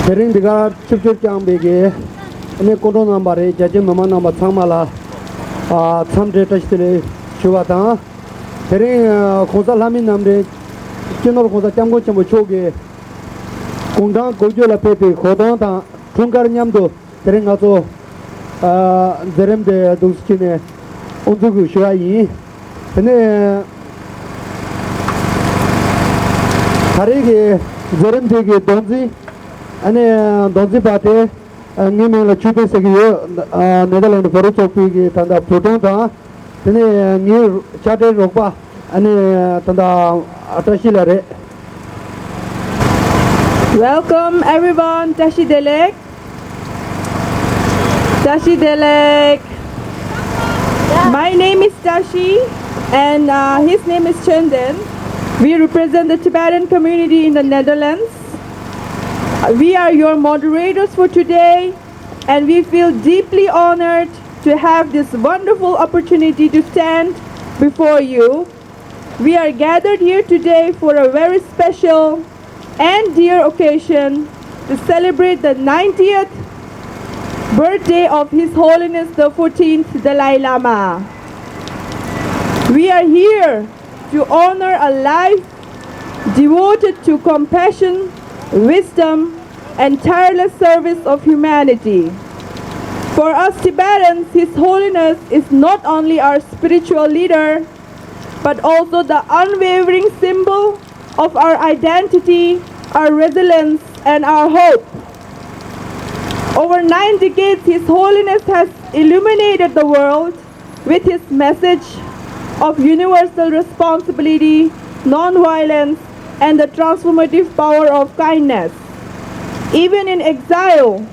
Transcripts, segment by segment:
Sering diga chip chang bege ane kodo nambare jaje mama namba chamala chamde tashile shuwata sering khosa lami namre chenol khosa chamgo chambo choge kongdang gojo la pepe khodang ta thungkar nyamdo sering aso derem de duskine ondugu shuai ane harege derem de donzi ane donzi pate ngime la chupe segiyo Netherland foru chopi ki tanda photo ta tene ngi chate rokpa ane tanda atashilare. Welcome everyone, Tashi Delek. Tashi Delek. My name is Tashi and his name is Chandan. We represent the Tibetan community in the Netherlands. We are your moderators for today, and we feel deeply honored to have this wonderful opportunity to stand before you. We are gathered here today for a very special and dear occasion to celebrate the 90th birthday of His Holiness the 14th Dalai Lama. We are here to honor a life devoted to compassion, wisdom, and tireless service of humanity. For us Tibetans, His Holiness is not only our spiritual leader, but also the unwavering symbol of our identity, our resilience, and our hope. Over 9 decades, His Holiness has illuminated the world with His message of universal responsibility, non-violence, and the transformative power of kindness. Even in exile,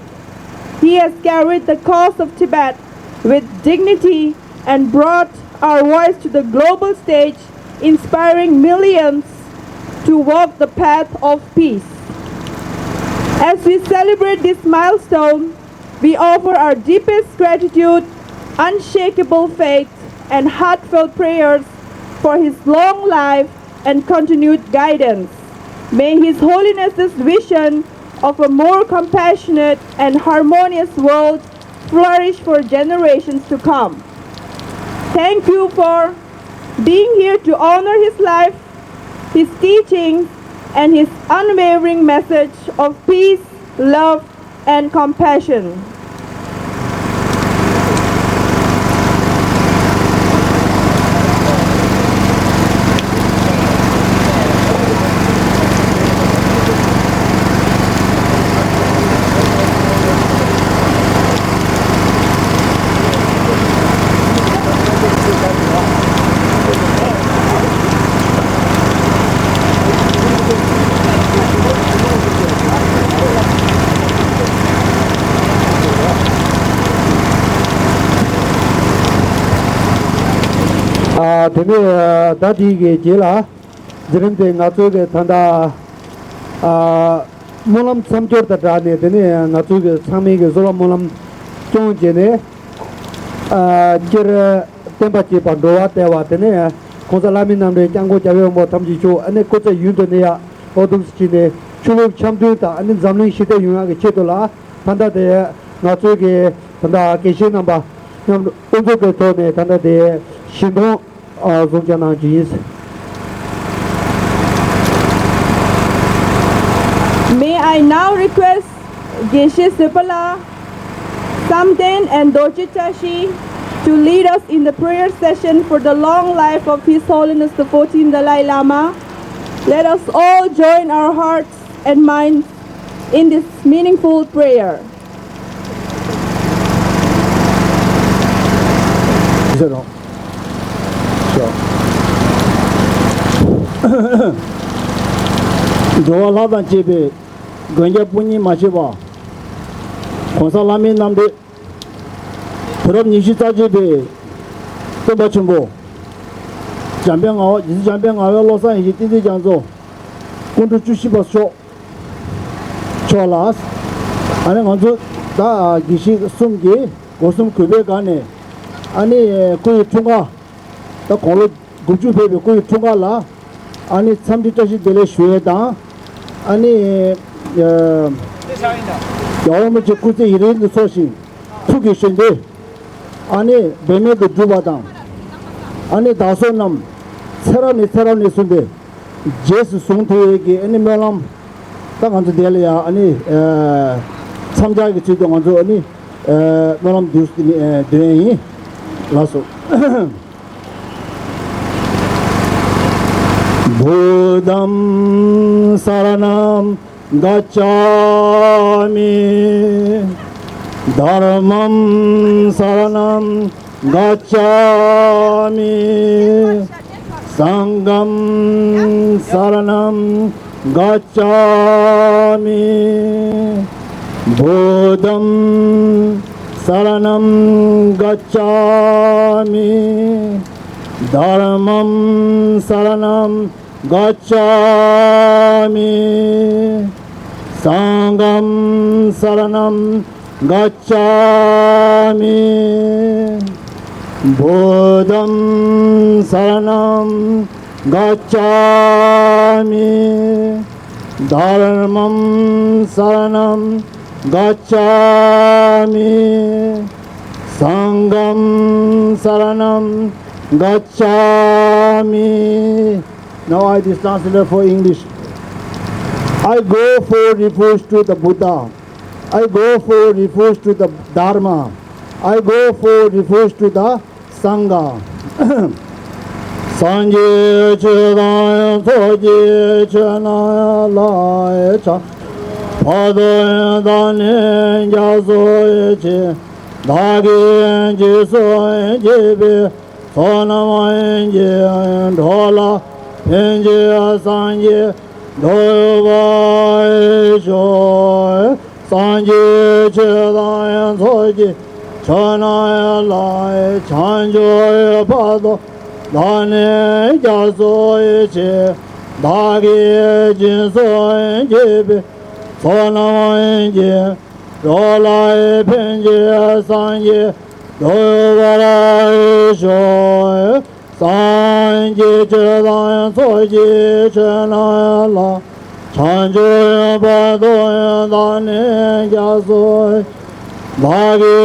he has carried the cause of Tibet with dignity and brought our voice to the global stage, inspiring millions to walk the path of peace. As we celebrate this milestone, we offer our deepest gratitude, unshakable faith, and heartfelt prayers for his long life and continued guidance. May His Holiness's vision of a more compassionate and harmonious world flourish for generations to come. Thank you for being here to honor his life, his teachings, and his unwavering message of peace, love, and compassion. Tene dadi ge jela jirente ngacho ge thanda molam samjor ta dane tene ngacho ge sami ge zola molam chong jene jir tempa chi pa dowa te wa tene Konsalami Namre, Jango Javamo Tamjicho, and the Kota Yundanea, Odumskine, Chulu Chamduta, and then Zamling Shita Yunga Chetola, Tanda de Natuke, Tanda Kishinamba, Tone, Tanda de Shimon, Zunjana Jeans. May I now request Geshe Sipala, Samden and Dorje Tashi to lead us in the prayer session for the long life of His Holiness the 14th Dalai Lama. Let us all join our hearts and minds in this meaningful prayer. Joala Chibe, Ganja Puni Machiba, Konsalami Namde, Purab Nishita Jibe, Tobachumbo, Jambiang Losa, Hititi Janzo, Kuntu Chushiba Show, Cholas, and Anzu, Da Gishi Sumgi, Gosum Kubegane, Ani Kuitunga, the Kolo Guju Baby Kuitunga La, Ani Samditashi Dele Shweda. 아니 여러분 지구지 이런 소식 투기신데 아니 매매도 주바당 아니 다소남 사람이 순데 제스 송토에게 아니 mellam 딱 앉아 될이야 아니 참자기 지도 먼저 아니 mellam 두스니 되니 라소 Buddham Saranam Gacchami Dharmam Saranam Gacchami Sangham Saranam Gacchami Buddham Saranam Gacchami Dharmam Saranam Gacchami Sangham Saranam Gacchami Buddham Saranam Gacchami Dharmam Saranam Gacchami Sangham Saranam Gacchami. Now I translate for English. I go for refuge to the Buddha. I go for refuge to the Dharma. I go for refuge to the Sangha. Sanje chedaya thoje chenaya lae cha Padoya dane jasoye che Dage jisoye jebe Sonamaye je dhola Penje sanje dovaye shoy Sanje chedaya thoje chenaya lae chanjoye pado Dane jasoye che Dage jisoye jebe Sonamaye je dhola penje sanje Dovaraye shoy Sanje chedaya thoje chenaya la Chanjoya padoya dane jasoy Bhage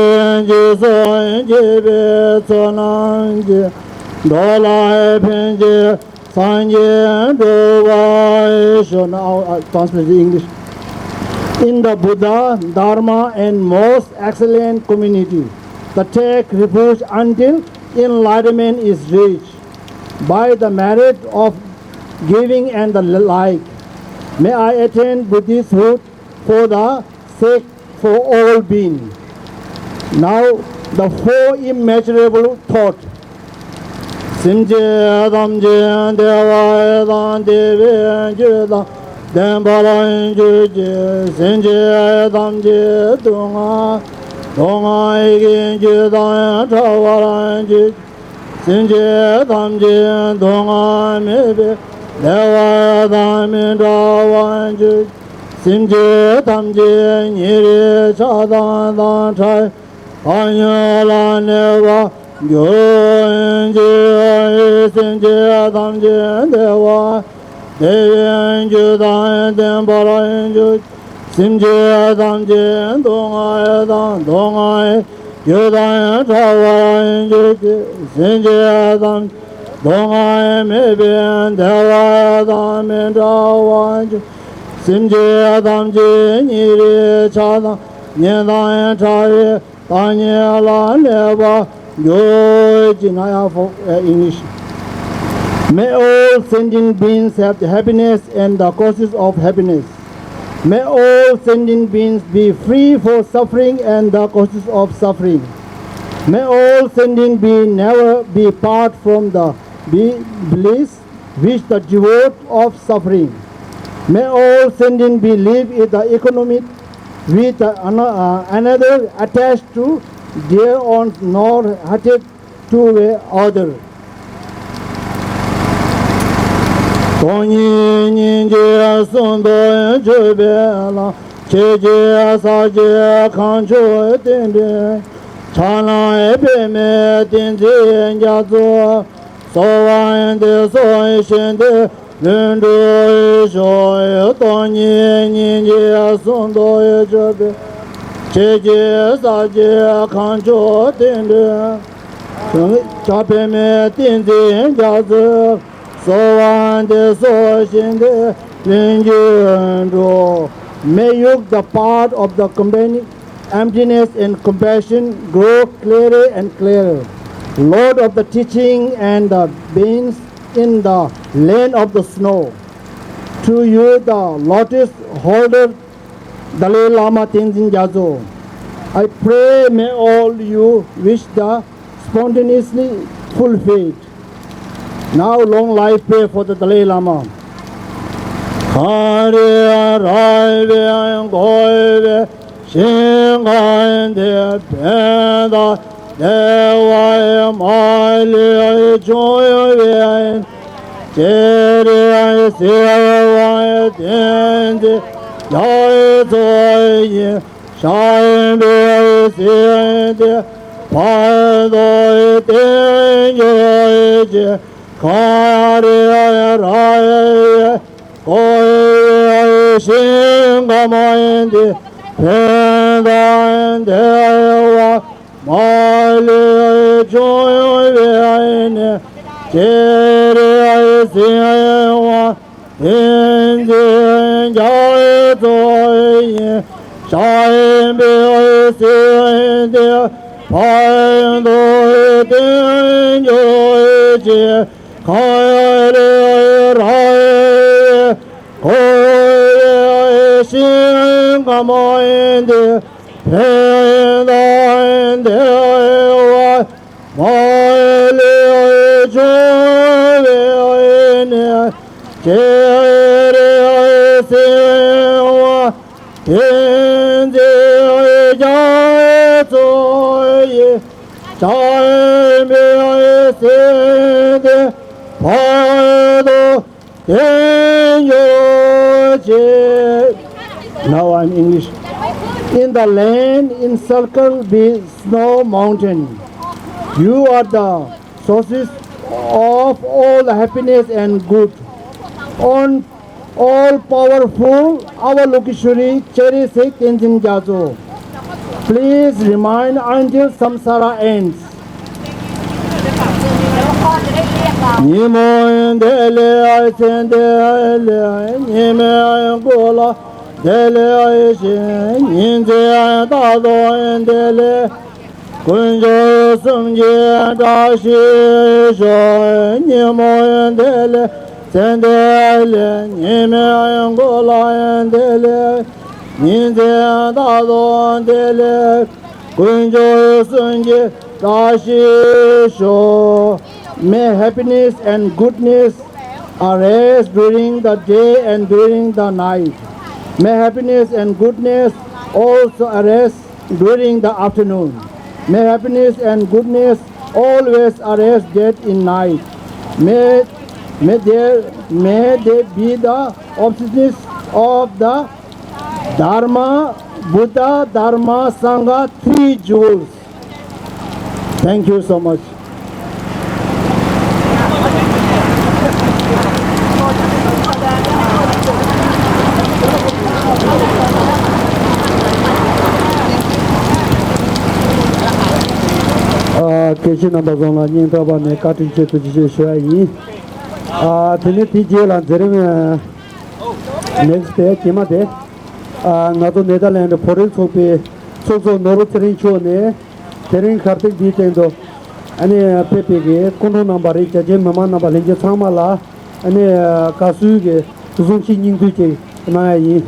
jisoy jebe sonanje Dolaye penje sanje dovaye shoy. Now I translate the English. In the Buddha, Dharma and most excellent community, to take refuge until enlightenment is reached by the merit of giving and the like. May I attain Buddhisthood for the sake for all being. Now the four immeasurable thought. Simje damje devaye dan deve jeda dembala juje simje damje dunga 동아 이긴 주다 저와란 주 신제 담제 동아 메베 내와 담인 자완 주 신제 담제 니리 자단 단차 안여라 내와 교인제 Simje Damje Dewa Deyen Judan Den Barayen Jud Simje Damje Dongai Dan Dongai Judan Tawarayen Jud Simje Damje Dongai Meben Dewa Dan Tawayen Jud Simje Damje Niri Chadam Nyedan Chaye Tanya La Neva Yo Jinaya for English. May all sentient beings have the happiness and the causes of happiness. May all sentient beings be free for suffering and the causes of suffering. May all sentient beings never be apart from the bliss which the devote of suffering. May all sentient beings live in the economic with another attached to their own nor hearted to the other. Tony Ninja Sundo Jubela Cheja Saja Kanjo Dende Chana Epeme Dende Yazo Soan de Soy Shende Lundo Joy Tony Ninja Sundo Jube Cheja Saja Kanjo Dende Chapeme Dende Yazo So on the so may you the part of the combining emptiness and compassion grow clearer and clearer. Lord of the teaching and the beings in the land of the snow. To you the lotus holder Dalai Lama Tenzin Gyatso. I pray may all you wish the spontaneously fulfilled. Now long life pray for the Dalai Lama. Kari Raive Goive Shingan De Penda Dewa Mali Joy Jeri Sewa Dendi Yai Zoyi Shine Be Sendi Pado Denyoji Kari Rai Koi Shingamayindi Penda Dewa Mali Joyvene Jeri Sewa Indi Jai Zoyi Shine Be Sendi Pado Denyoji Kari Rai Koi Shingamayindi Penda Dewa Mali Joyvene Jeri Sewa Indi Jai Zoyi Shine Be Sendi Pado Denyoji. Now I'm English. In the land encircled with snow mountain, you are the sources of all the happiness and good. On all powerful, our Lokeshwari Cheri Sikh Tenzin Gyatso. Please remain until samsara ends. Nimo dele ay dele nime gola dele ay ninje da do dele kunjo sumje da shi jo nimo dele dele nime gola dele ninje da do dele kunjo sumje da shi jo. May happiness and goodness arise during the day and during the night. May happiness and goodness also arise during the afternoon. May happiness and goodness always arise day in night. May there be the obsessions of the Dharma, Buddha, Dharma, Sangha, three jewels. Thank you so much. Geshe number zona nying taba ne kati che tu je shwa yi. Tene ti je lan zerem next day kima de. Nga to Netherlands foreign sope so noro tering cho ne tering kartik di tendo. Ane pepe ge kono number e je mama number lenje samala ane kasu ge zung chi nying tu che na yi.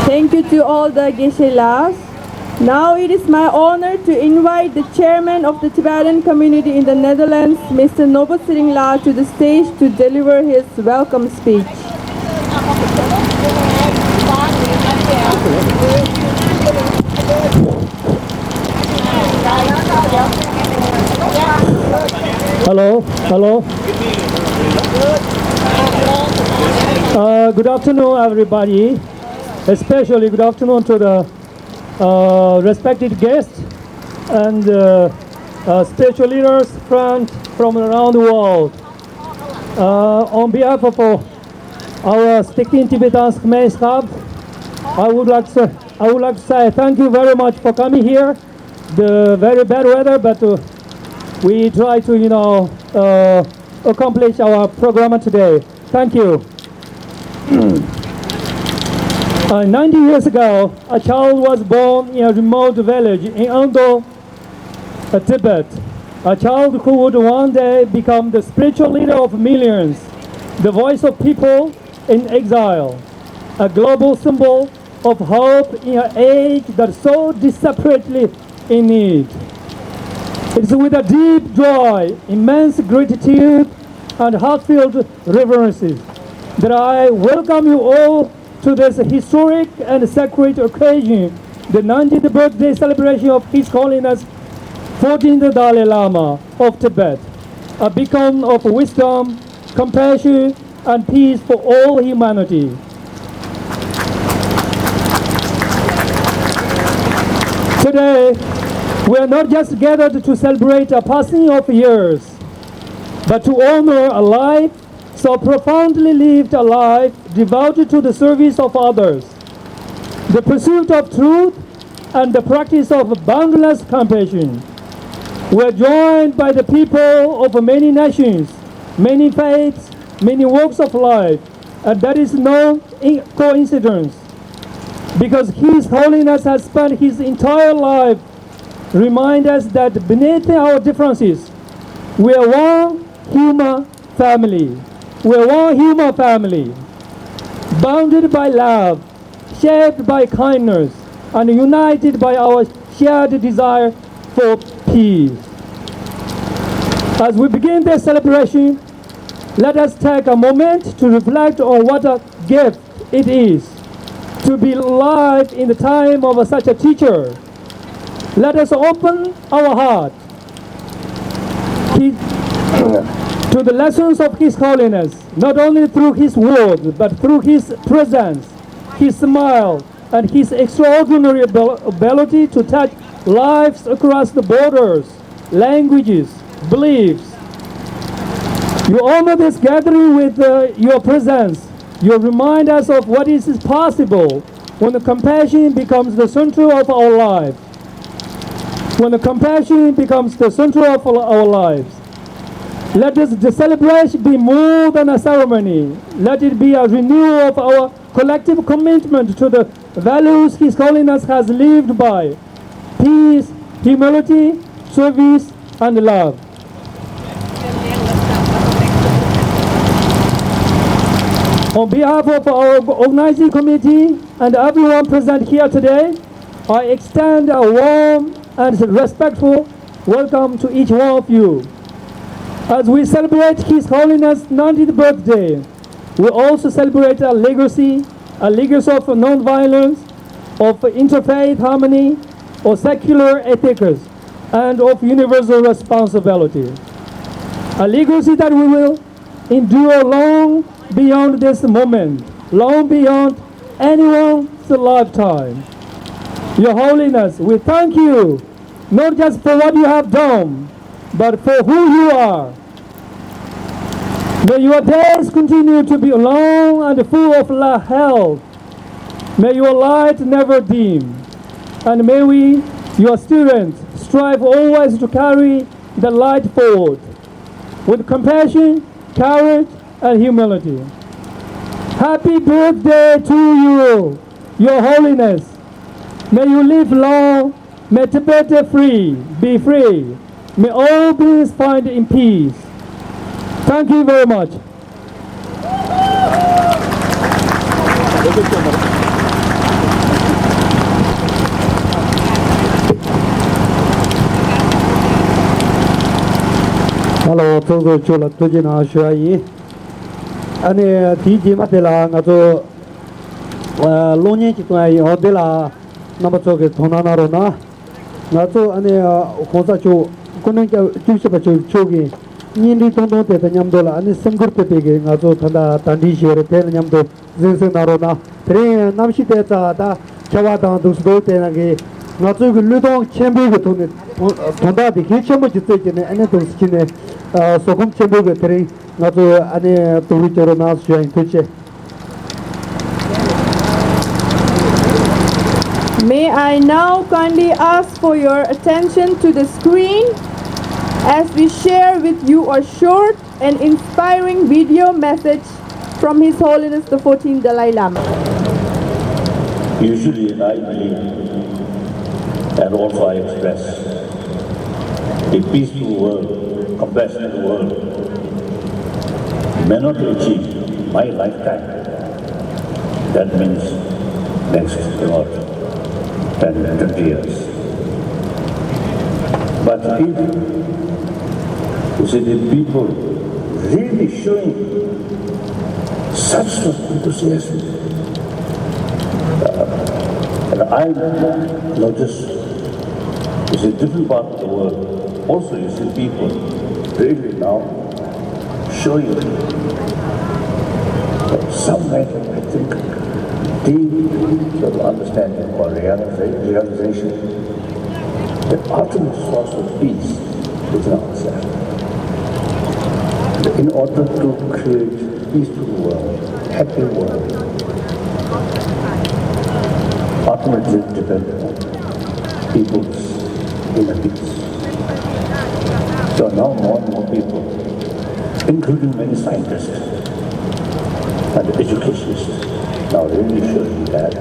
Thank you to all the Geshe-las. Now it is my honor to invite the chairman of the Tibetan community in the Netherlands, Mr. Nobo Siringla, to the stage to deliver his welcome speech. Hello. Good afternoon, everybody. Especially good afternoon to the respected guests and spiritual leaders from around the world. On behalf of our 16 Tibetan Khmer staff, I would like to say thank you very much for coming here. The very bad weather, but we try to accomplish our program today. Thank you. 90 years ago, a child was born in a remote village in Ando, Tibet. A child who would one day become the spiritual leader of millions, the voice of people in exile, a global symbol of hope in an age that's so desperately in need. It's with a deep joy, immense gratitude, and heartfelt reverences that I welcome you all to this historic and sacred occasion, the 90th birthday celebration of His Holiness 14th Dalai Lama of Tibet, a beacon of wisdom, compassion, and peace for all humanity. Today, we are not just gathered to celebrate a passing of years, but to honor a life so profoundly lived a life devoted to the service of others, the pursuit of truth, and the practice of boundless compassion. We are joined by the people of many nations, many faiths, many walks of life, and that is no coincidence, because His Holiness has spent His entire life remind us that beneath our differences, we are one human family. We are one human family, bounded by love, shaped by kindness, and united by our shared desire for peace. As we begin this celebration, let us take a moment to reflect on what a gift it is to be alive in the time of such a teacher. Let us open our heart to the lessons of His Holiness, not only through His words, but through His presence, His smile, and His extraordinary ability to touch lives across the borders, languages, beliefs. You honor this gathering with your presence. You remind us of what is possible when the compassion becomes the center of our lives. When the compassion becomes the center of our lives. Let the celebration be more than a ceremony. Let it be a renewal of our collective commitment to the values His Holiness has lived by: peace, humility, service, and love. On behalf of our organizing committee and everyone present here today, I extend a warm and respectful welcome to each one of you. As we celebrate His Holiness' 90th birthday, we also celebrate a legacy of non-violence, of interfaith harmony, of secular ethics, and of universal responsibility. A legacy that we will endure long beyond this moment, long beyond anyone's lifetime. Your Holiness, we thank you, not just for what you have done, but for who you are. May your days continue to be long and full of health. May your light never dim. And may we Your students strive always to carry the light forward with compassion, courage, and humility. Happy birthday to you, Your Holiness. May you live long, may Tibet be free. May all beings find in peace. Thank you very much. Hello, Togo Chula, Tujina Shuai. And TG Matela, Nato Loni Chitway, Odela, Namatok, Tonanarona, Nato, and Hosacho, Konaka, Chusapachu, Chogi, Nindi Tondo, the Yamdola, and Sangurte Pig, Nato Tanda, Tandishi, Retain Yamdo, Zinsanarona, Tre, Namshiteta, Chavata, Dusdote, Nato Ludon Chamber to Tonda, the kitchen, which is taken, and it was Chine, Sokum Chamber, Tre. May I now kindly ask for your attention to the screen as we share with you a short and inspiring video message from His Holiness the 14th Dalai Lama. Usually I believe, and also I express, a peaceful world, compassionate world, may not achieve my lifetime. That means next about 10, 20 years. But if you see the people really showing such enthusiasm, and I notice you see different part of the world, also you see people really now showing somewhere, I think, deep sort of understanding or realization the ultimate source of peace is in ourselves. In order to create a peaceful world, happy world, ultimately depend on people's inner peace. So now more and more people, including many scientists and educationists, now really showing that.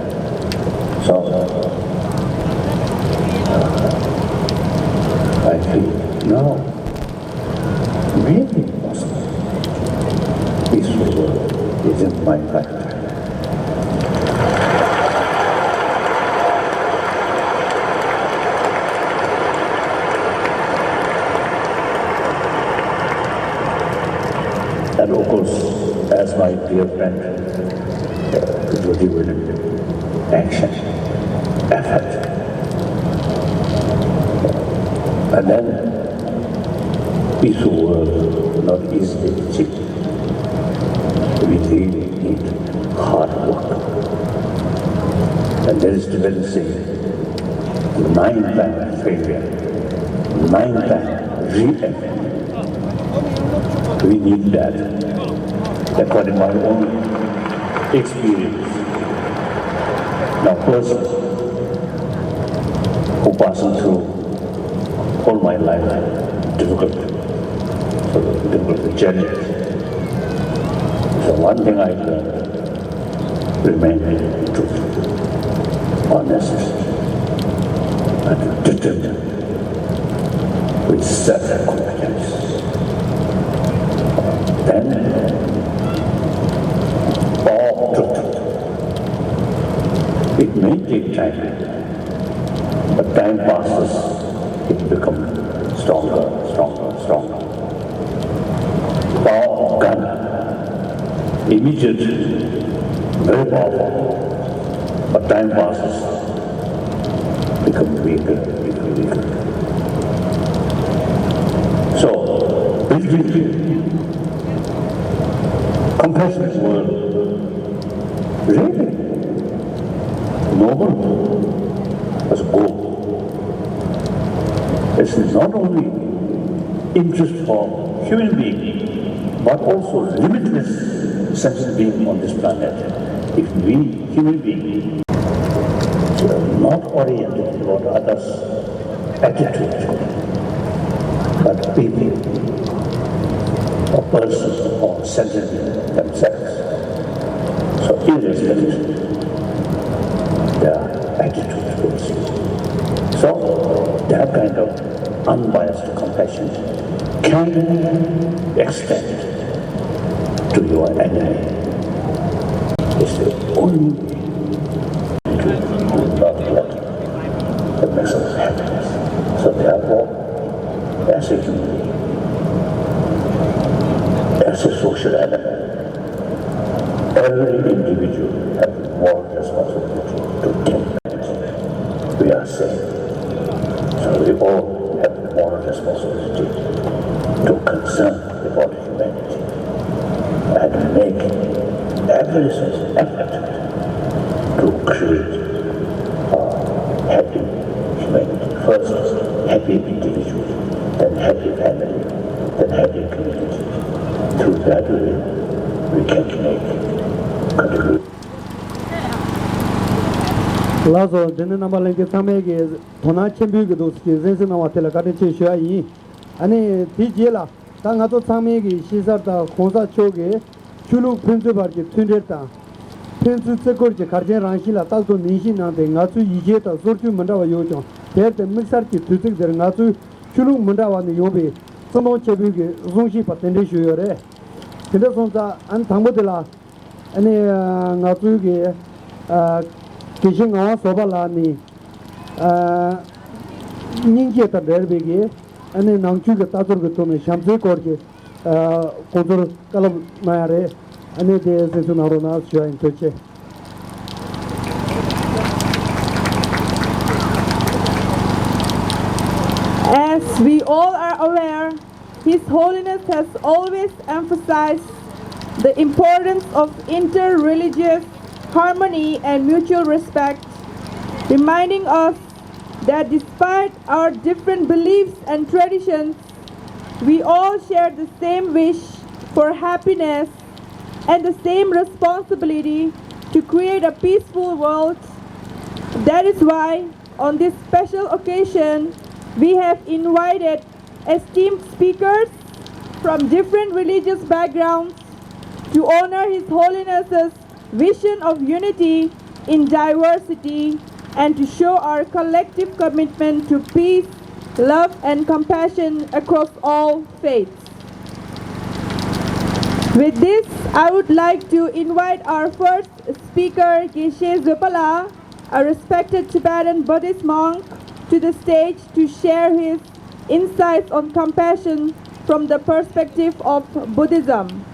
So I feel now really possible peaceful world is in my lifetime. And of course, as my dear friend, it will be with action, effort. And then, peaceful world not easily achieved. We really need hard work. And there is Tibetan saying, 9 times failure, 9 times re-effort. We need that, according to my own experience. Now, person who passing through all my life difficult journey. So one thing I learned, remain truthful, honest, and determined, with self-confidence. Then, all truth. It may take time, but time passes, it becomes stronger, stronger, stronger. Power of gun, immediate, very powerful, but time passes, becomes weaker, weaker, weaker. So, building compassionate world, really noble as a goal. It's not only interest for human being, but also limitless sentient being on this planet. If we, human beings, are not oriented about others, attitude, but people or persons or centered themselves. So irrespective, their attitude towards it. So that kind of unbiased compassion can extend to your enemy. It's the only way to not let the message of happiness. So therefore, as a human being, as a social element, every individual has a moral responsibility to take benefit. We are saved. So we all have a moral responsibility to concern about humanity and make every effort to create a happy humanity. First, happy individual, then happy family, then happy community. Through that way, we can make contribution. Lazo, dene nambalan ke samay ke thona chembi ke doski zense namatela kate che shwa yi. Ane di jela, ta nga to samay ke shisar ta khonsa choge chulu phunzu bar ke thunde ta. Phunzu tsekor ke kharjen rangshi la tak to nishi nante nga tsu yije ta sorchu mandawa yo chon. Ter te mixar ke tuzik der nga tsu chulu mandawa ni yobe samo chebi ke zongshi pa tende shu yo re. Tende sonsa an thangbo de la ane nga tsu ke kishin ngawa soba la ni nyingje ta derbe ke ane nangchu ke tatur ke tome shamse kor ke kondur kalam maya re ane de sensu naro na shua in toche. As we all are aware, His Holiness has always emphasized the importance of inter-religious harmony and mutual respect, reminding us that despite our different beliefs and traditions, we all share the same wish for happiness and the same responsibility to create a peaceful world. That is why, on this special occasion, we have invited esteemed speakers from different religious backgrounds to honor His Holiness's vision of unity in diversity and to show our collective commitment to peace, love and compassion across all faiths. With this, I would like to invite our first speaker, Geshe Zupala, a respected Tibetan Buddhist monk, to the stage to share his insights on compassion from the perspective of Buddhism.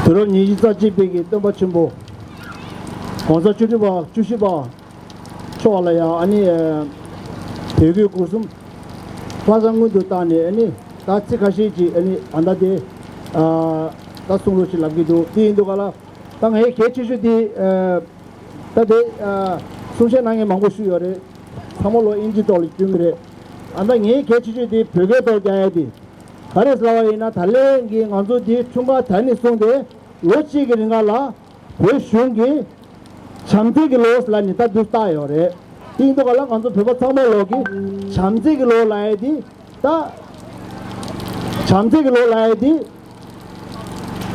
그런 이지사 집에게 떠받침보 공사 주지바 주시바 초알아야 아니 대교 고슴 화장문도 따네 아니 다치 가시지 아니 안다데 다송로시 랍기도 디인도가라 당해 개치주디 다데 소셔낭에 망고수여레 3월로 인지돌이 중그래 안당해 개치주디 벽에 돌자야디 가르슬라와이나 달래기 안조디 충가 다니송데 로치기링가라 보숑기 잠재기 로스라니다 두타요레 인도가라 안조 벽 참말로기 잠재기 로라이디 다 잠재기 로라이디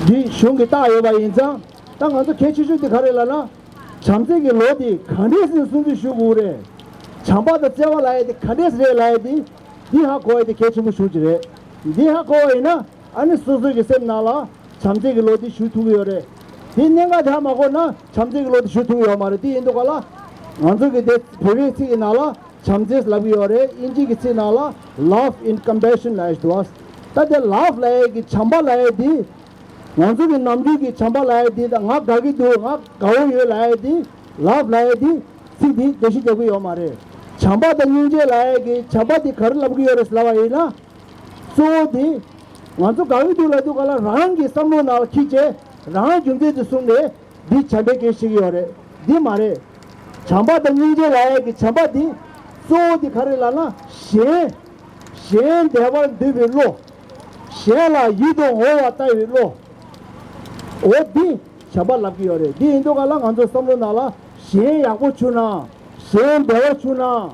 디 숑기 따요바 인자 땅 안조 개치주디 가래라나 잠재기 로디 간에스 순지 슈고레 잠바다 제와라이디 간에스레 라이디 디하 고이디 개치무 슈지레 디하 고이나 아니 수수기 셈나라 잠재기 로디 슈투기요레 디네가 담하고나 잠재기 로디 슈투기요 말에 디 인도가라 안저게 데 베리티 나라 잠제스 라비요레 인지기 치나라 love in compassion lies to us that the love laegi chamba laedi 안저게 남주기 chamba laedi nga gagi do nga gawo laedi love laedi sidi deshi deguyo mare chamba da ninje laegi chamba di khar labgiyo reslawaina so di anjo gawi do la do kala rangi samno nal khiche rang jumde de sunde di chabe ke sigiyore di mare chamba da ninje laegi chamba di so di khare lana she devar de velo shela yido owa tai lo odi chaba labgi ore di indo gala nganzo samlo nala she yago chuna she bewa chuna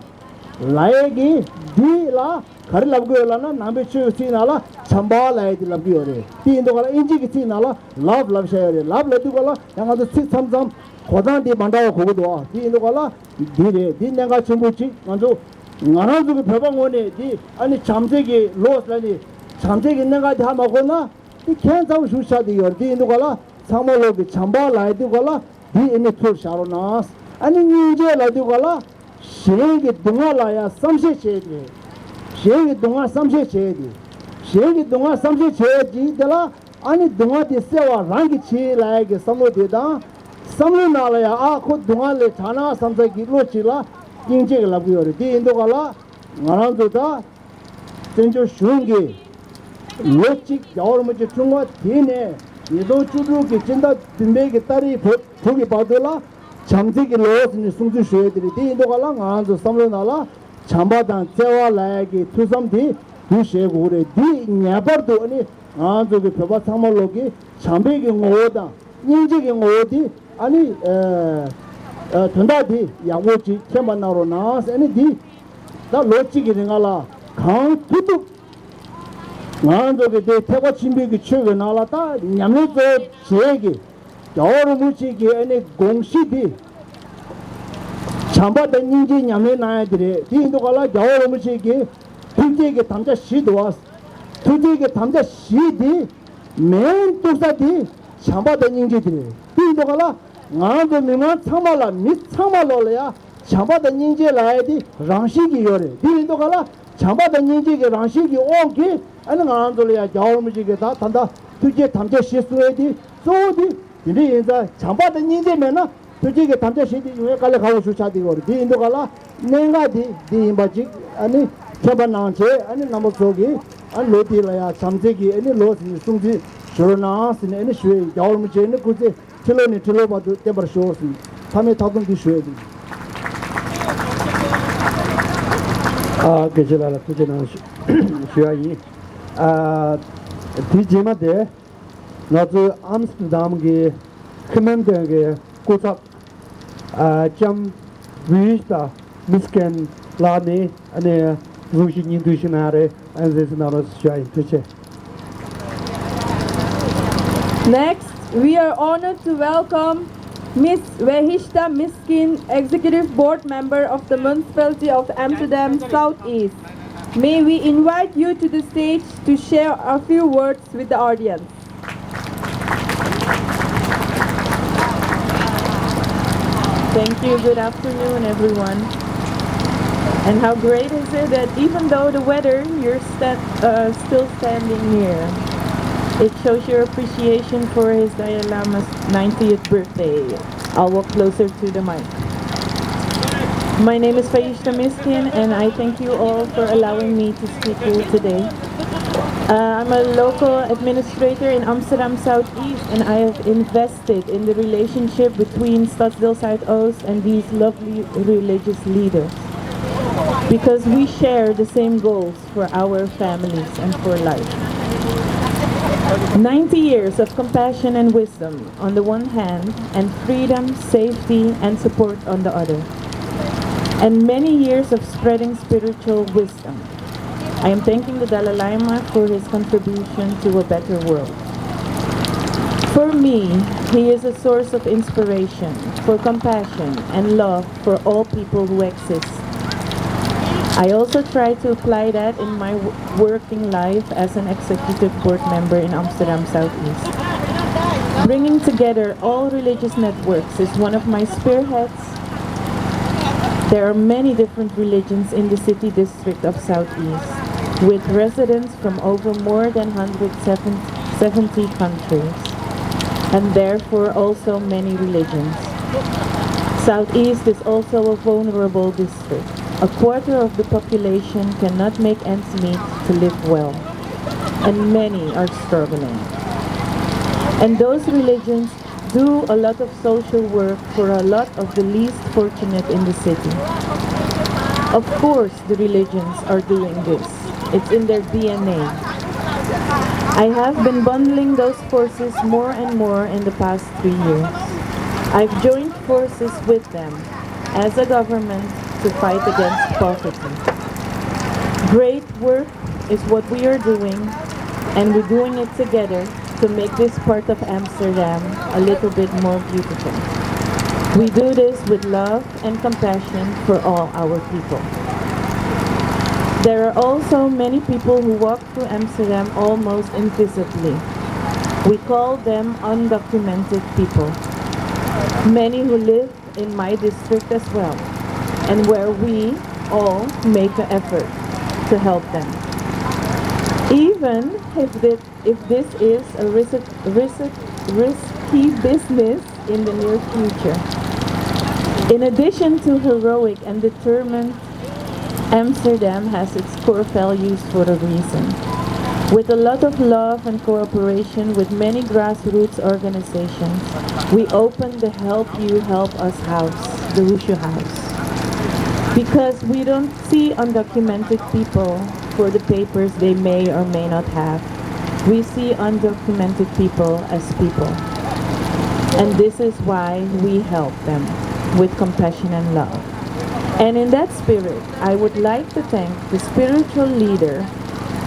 laegi di la khari labgi ola na nambe chu si nala chamba lai di labgi ore di indo gala inji ki si nala love love shay ore love ladu gala nganzo sit samsam khodan di bandawa khogo di indo gala di re di nenga chimbuchi nganzo nganazu 배방원에 디 아니 잠재기 로스라니 잠재기 내가 다 먹거나 이 캔자우 슈샤디 여디 누가라 상말로기 잠바 라이디 고라 디 이니 투 샤로나스 아니 니제 라이디 고라 셰기 동아라야 삼세 셰디 셰기 동아 삼세 셰디 셰기 동아 삼세 셰디 데라 아니 동아디 세와 랑기 치 라이게 삼로데다 삼로나라야 아코 동아레 타나 삼세기 로치라 인제 라고요. 디 인도가라 나란도다 전조 슝게 로치 겨울무지 중과 디네 이도 주루게 진다 딘베게 딸이 보기 받으라 잠재기 로스니 숨주 쉬어들이 디 인도가라 나란도 삼로나라 잠바단 제와 라야기 투섬디 두셰고레 디 냐버도 아니 나란도게 벼바 삼월로기 잠베기 오다 인제기 오디 아니 던다디 야고지 캠만나로 나스 아니 다 로치기 링알라 강 투두 나한테게 대 태과 침비기 최고 나라다 냠르조 제기 여러무치기 아니 공시디 참바다 닌지 냠레 나야들이 디인도가라 여러무치기 투제게 담자 시도와스 투제게 담자 시디 맨 투사디 참바다 닌지들이 디인도가라 나도 내가 참말라 미 참말로야 참바다 닌제 라야디 랑시기 요래 디도 가라 참바다 닌제게 랑시기 오게 아니 나한테야 자오무지게 다 단다 투제 담제 시스웨디 소디 이리 인자 참바다 닌제면은 투제게 담제 시디 요에 갈래 가고 수차디 요래 디도 가라 내가 디임바지 아니 참바나체 아니 나모소기 아니 로티라야 참제기 아니 로스니 숭지 쇼나스니 아니 쉐 자오무지네 구제 틸로니 틸로바도 때버쇼스 밤에 타던 뒤셔야지 아 계절하라 그제는 쉬어이 아 디제마데 나도 암스테르담게 커맨드게 고작 점 위스타 미스켄 라네 아네 루시니 두시나레 안제스나로 쉬어이 그제 Next, we are honored to welcome Ms. Wehishta Miskin, Executive Board Member of the Municipality of Amsterdam Southeast. May we invite you to the stage to share a few words with the audience. Thank you. Good afternoon, everyone. And how great is it that even though the weather, you're still standing here. It shows your appreciation for His Dalai Lama's 90th birthday. I'll walk closer to the mic. My name is Wehishta Miskin, and I thank you all for allowing me to speak here today. I'm a local administrator in Amsterdam Southeast, and I have invested in the relationship between Stadsdeel Zuidoost and these lovely religious leaders, because we share the same goals for our families and for life. 90 years of compassion and wisdom on the one hand, and freedom, safety, and support on the other. And many years of spreading spiritual wisdom. I am thanking the Dalai Lama for his contribution to a better world. For me, he is a source of inspiration, for compassion and love for all people who exist. I also try to apply that in my working life as an executive board member in Amsterdam Southeast. Bringing together all religious networks is one of my spearheads. There are many different religions in the city district of Southeast, with residents from over more than 170 countries, and therefore also many religions. Southeast is also a vulnerable district. A quarter of the population cannot make ends meet to live well, and many are struggling. And those religions do a lot of social work for a lot of the least fortunate in the city. Of course, the religions are doing this. It's in their DNA. I have been bundling those forces more and more in the past 3 years. I've joined forces with them as a government to fight against poverty. Great work is what we are doing, and we're doing it together to make this part of Amsterdam a little bit more beautiful. We do this with love and compassion for all our people. There are also many people who walk through Amsterdam almost invisibly. We call them undocumented people. Many who live in my district as well, and where we all make an effort to help them. Even if this is a risky business in the near future. In addition to heroic and determined, Amsterdam has its core values for a reason. With a lot of love and cooperation with many grassroots organizations, we opened the Help You Help Us house, the Wushu house. Because we don't see undocumented people for the papers they may or may not have. We see undocumented people as people. And this is why we help them with compassion and love. And in that spirit, I would like to thank the spiritual leader,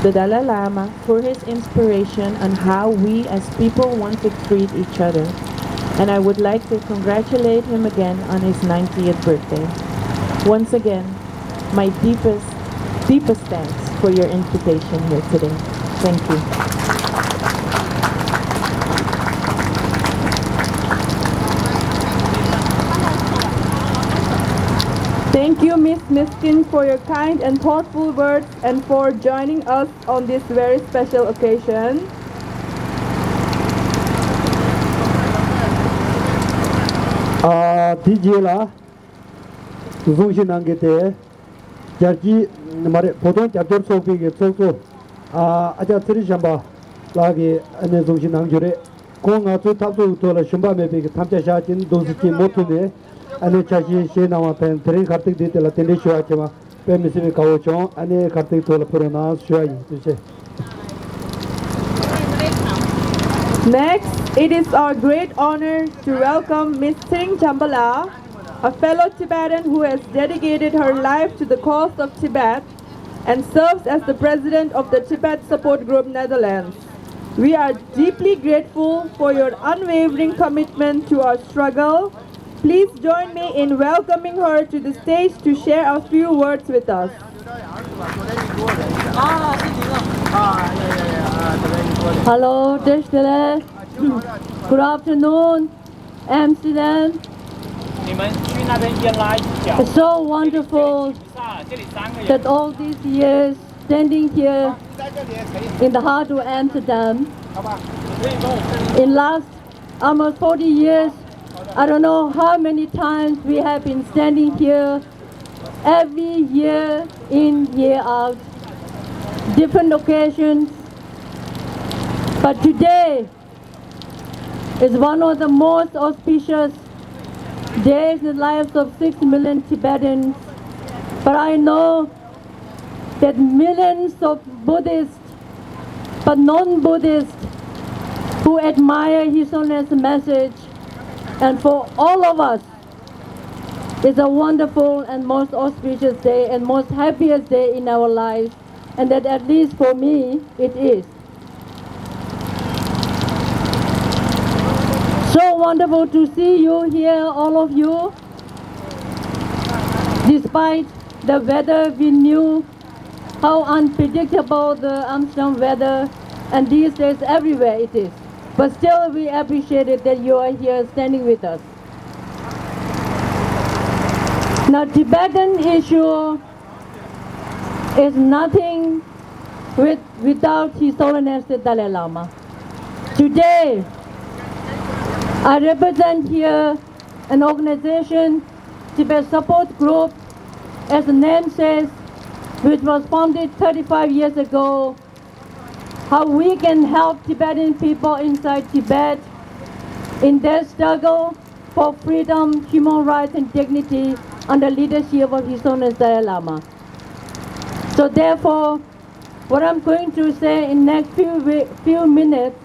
the Dalai Lama, for his inspiration on how we as people want to treat each other. And I would like to congratulate him again on his 90th birthday. Once again, my deepest thanks for your invitation here today. Thank you. Thank you, Ms. Miskin, for your kind and thoughtful words and for joining us on this very special occasion. 디지라 우송신 안게테 자지 말에 보통 잡절 소비게 소소 아자 트리샴바 라기 안에 송신 안교레 공아주 탑도 돌아 shum바메베게 탐자샤진 도스티 모토네 안에 자지 시나와 펜 트레 카르틱 디텔라 텐데 쇼아체마 페미시미 가오총 안에 카르틱 돌아 프로나 쇼아이 두세. Next, it is our great honor to welcome Ms. Ting Chambala, a fellow Tibetan who has dedicated her life to the cause of Tibet and serves as the president of the Tibet Support Group Netherlands. We are deeply grateful for your unwavering commitment to our struggle. Please join me in welcoming her to the stage to share a few words with us. Hello, Deshkele. Good afternoon, Amsterdam. It's so wonderful that all these years standing here in the heart of Amsterdam, in last almost 40 years, I don't know how many times we have been standing here every year in, year out, different occasions. But today is one of the most auspicious days in the lives of 6 million Tibetans. But I know that millions of Buddhists, but non-Buddhists, who admire His Holiness' message, and for all of us, it's a wonderful and most auspicious day and most happiest day in our lives, and that at least for me, it is. So wonderful to see you here, all of you. Despite the weather, we knew how unpredictable the Amsterdam weather, and these days everywhere it is. But still, we appreciate it that you are here standing with us. Now, Tibetan issue is nothing without His Holiness the Dalai Lama. Today, I represent here an organization, Tibet Support Group, as the name says, which was founded 35 years ago. How we can help Tibetan people inside Tibet in their struggle for freedom, human rights, and dignity under leadership of His Holiness Dalai Lama. So therefore, what I'm going to say in next few minutes,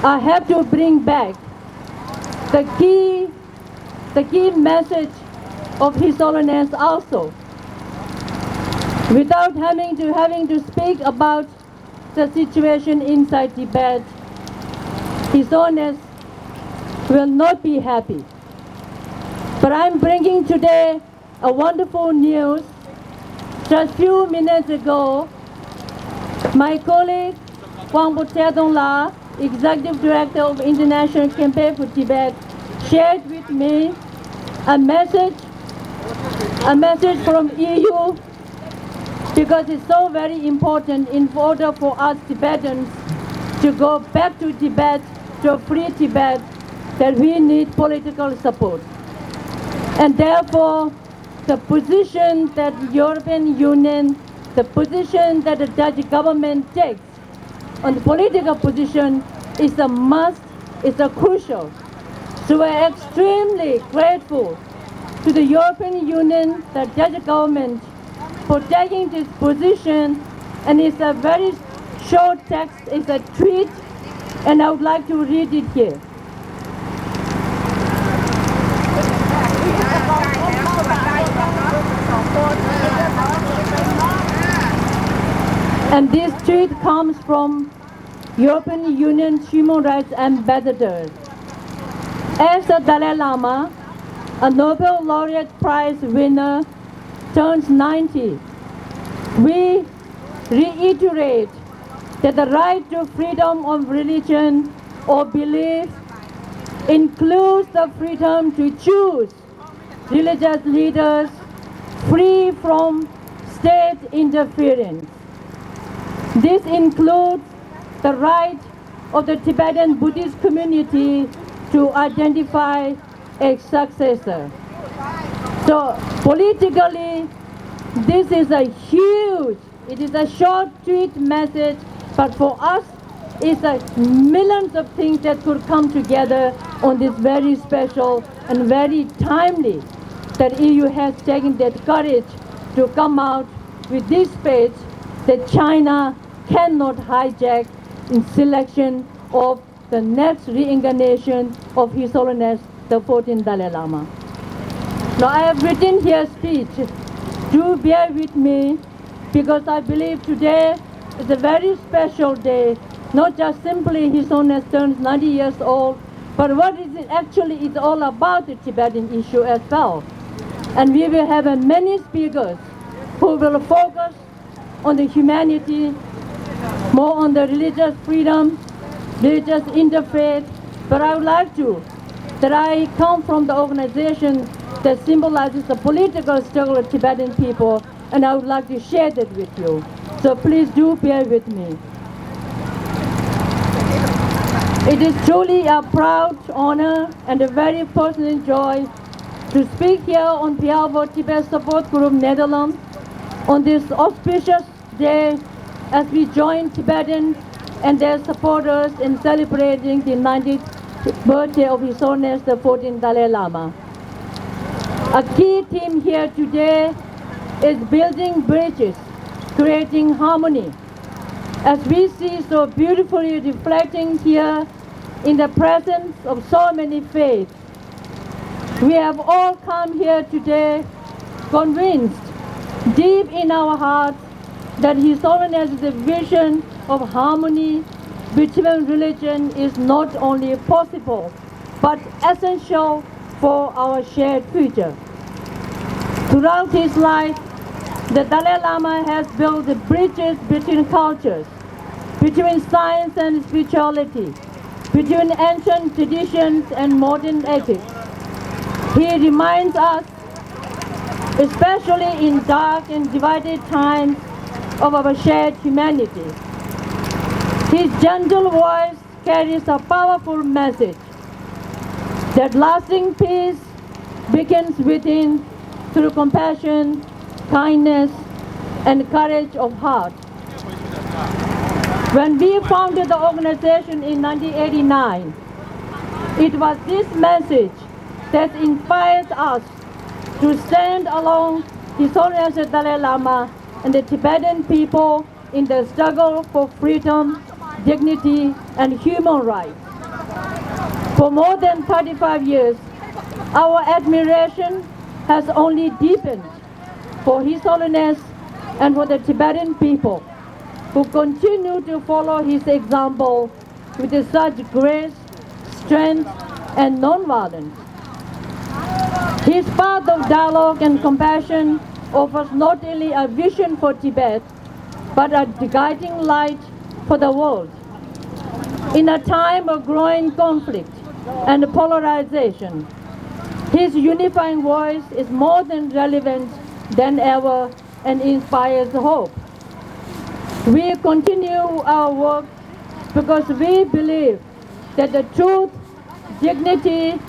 I have to bring back the key message of His Holiness also. Without having to speak about the situation inside Tibet, His Holiness will not be happy. But I'm bringing today a wonderful news. Just few minutes ago, my colleague Wang La, Executive Director of International Campaign for Tibet, shared with me a message from EU, because it's so very important in order for us Tibetans to go back to Tibet, to a free Tibet, that we need political support. And therefore, the position that the European Union, the position that the Dutch government takes on the political position is a must, is a crucial. So we're extremely grateful to the European Union, the Dutch government, for taking this position. And it's a very short text, it's a tweet, and I would like to read it here. And this tweet comes from European Union Human Rights Ambassador. As the Dalai Lama, a Nobel Laureate Prize winner, turns 90, we reiterate that the right to freedom of religion or belief includes the freedom to choose religious leaders free from state interference. This includes the right of the Tibetan Buddhist community to identify a successor. So politically, this is a huge, it is a short tweet message, but for us, it's millions of things that could come together on this very special and very timely that EU has taken that courage to come out with this page that China cannot hijack in selection of the next reincarnation of His Holiness the 14th Dalai Lama. Now I have written here a speech. Do bear with me, because I believe today is a very special day. Not just simply His Holiness turns 90 years old, but what is it actually is all about the Tibetan issue as well. And we will have many speakers who will focus on the humanity, more on the religious freedom, religious interfaith. But I would like to, that I come from the organization that symbolizes the political struggle of Tibetan people, and I would like to share that with you. So please do bear with me. It is truly a proud honor and a very personal joy to speak here on behalf of Tibet Support Group Netherlands on this auspicious day as we join Tibetans and their supporters in celebrating the 90th birthday of His Holiness the 14th Dalai Lama. A key theme here today is building bridges, creating harmony. As we see so beautifully reflecting here in the presence of so many faiths, we have all come here today convinced deep in our hearts that His Holiness's vision of harmony between religion is not only possible but essential for our shared future. Throughout his life, the Dalai Lama has built the bridges between cultures, between science and spirituality, between ancient traditions and modern ethics. He reminds us, especially in dark and divided times, of our shared humanity. His gentle voice carries a powerful message that lasting peace begins within through compassion, kindness, and courage of heart. When we founded the organization in 1989, it was this message that inspired us to stand along His Holiness the Dalai Lama and the Tibetan people in the struggle for freedom, dignity, and human rights. For more than 35 years, our admiration has only deepened for His Holiness and for the Tibetan people, who continue to follow his example with such grace, strength, and nonviolence. His path of dialogue and compassion offers not only a vision for Tibet, but a guiding light for the world. In a time of growing conflict and polarization, his unifying voice is more than relevant than ever and inspires hope. We continue our work because we believe that the truth, dignity,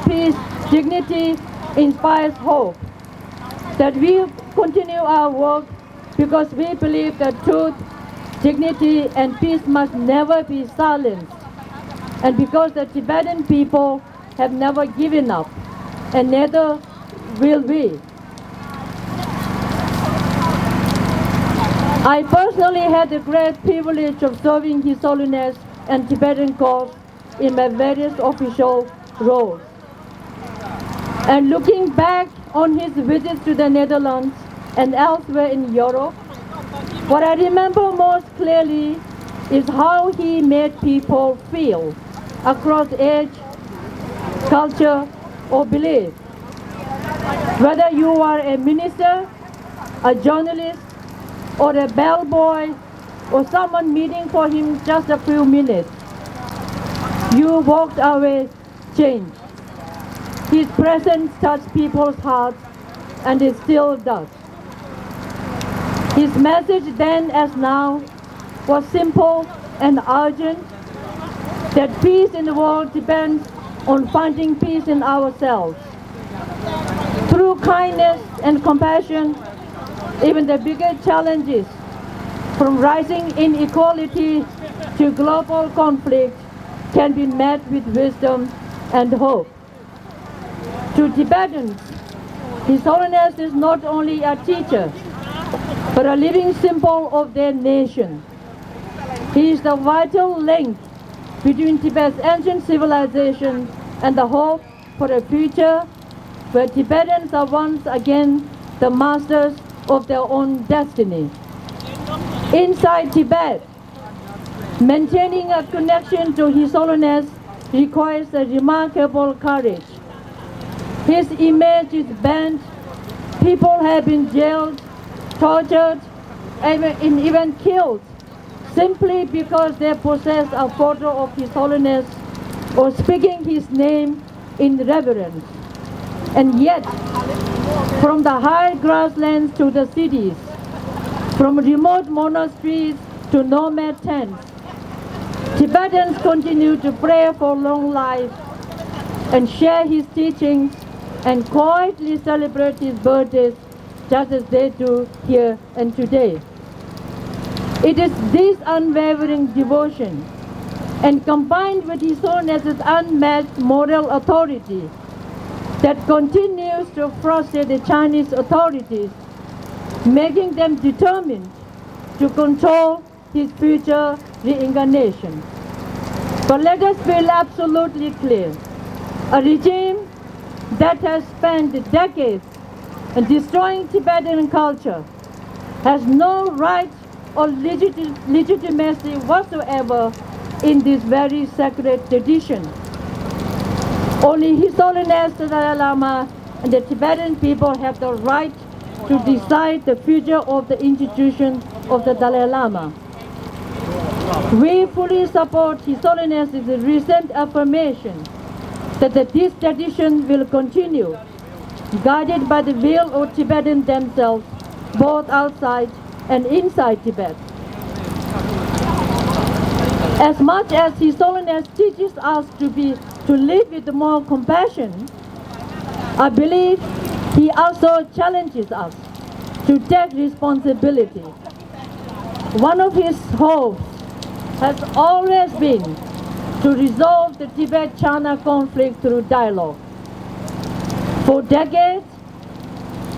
peace, dignity inspires hope. That we continue our work because we believe that truth, dignity, and peace must never be silenced. And because the Tibetan people have never given up, and neither will we. I personally had the great privilege of serving His Holiness and Tibetan cause in my various official roles. And looking back on his visits to the Netherlands and elsewhere in Europe, what I remember most clearly is how he made people feel across age, culture, or belief. Whether you are a minister, a journalist, or a bellboy, or someone meeting for him just a few minutes, you walked away changed. His presence touched people's hearts, and it still does. His message then as now was simple and urgent, that peace in the world depends on finding peace in ourselves. Through kindness and compassion, even the bigger challenges, from rising inequality to global conflict, can be met with wisdom and hope. To Tibetans, His Holiness is not only a teacher, but a living symbol of their nation. He is the vital link between Tibet's ancient civilization and the hope for a future where Tibetans are once again the masters of their own destiny. Inside Tibet, maintaining a connection to His Holiness requires a remarkable courage. His image is banned, people have been jailed, tortured, and even killed simply because they possess a photo of His Holiness or speaking His name in reverence. And yet, from the high grasslands to the cities, from remote monasteries to nomad tents, Tibetans continue to pray for long life and share His teachings and quietly celebrate His birthdays just as they do here and today. It is this unwavering devotion and combined with His Holiness's unmatched moral authority that continues to frustrate the Chinese authorities, making them determined to control his future reincarnation. But let us be absolutely clear. A regime that has spent decades in destroying Tibetan culture has no right or legitimacy whatsoever in this very sacred tradition. Only His Holiness the Dalai Lama and the Tibetan people have the right to decide the future of the institution of the Dalai Lama. We fully support His Holiness's recent affirmation that this tradition will continue, guided by the will of Tibetans themselves, both outside and inside Tibet. As much as His Holiness teaches us to live with more compassion, I believe he also challenges us to take responsibility. One of his hopes has always been to resolve the Tibet-China conflict through dialogue. For decades,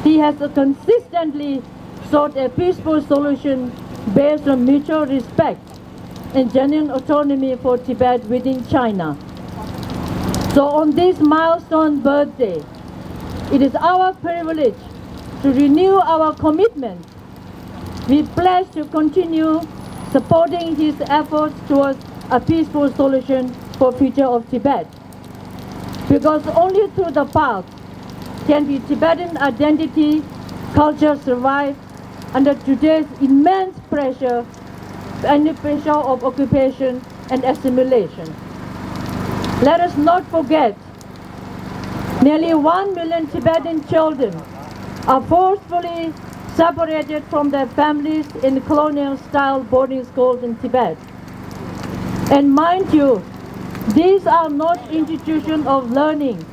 he has consistently sought a peaceful solution based on mutual respect and genuine autonomy for Tibet within China. So on this milestone birthday, it is our privilege to renew our commitment. We pledge to continue supporting his efforts towards a peaceful solution for future of Tibet. Because only through the path can the Tibetan identity, culture survive under today's immense pressure and the pressure of occupation and assimilation. Let us not forget, nearly 1 million Tibetan children are forcefully separated from their families in colonial-style boarding schools in Tibet. And mind you, these are not institutions of learning,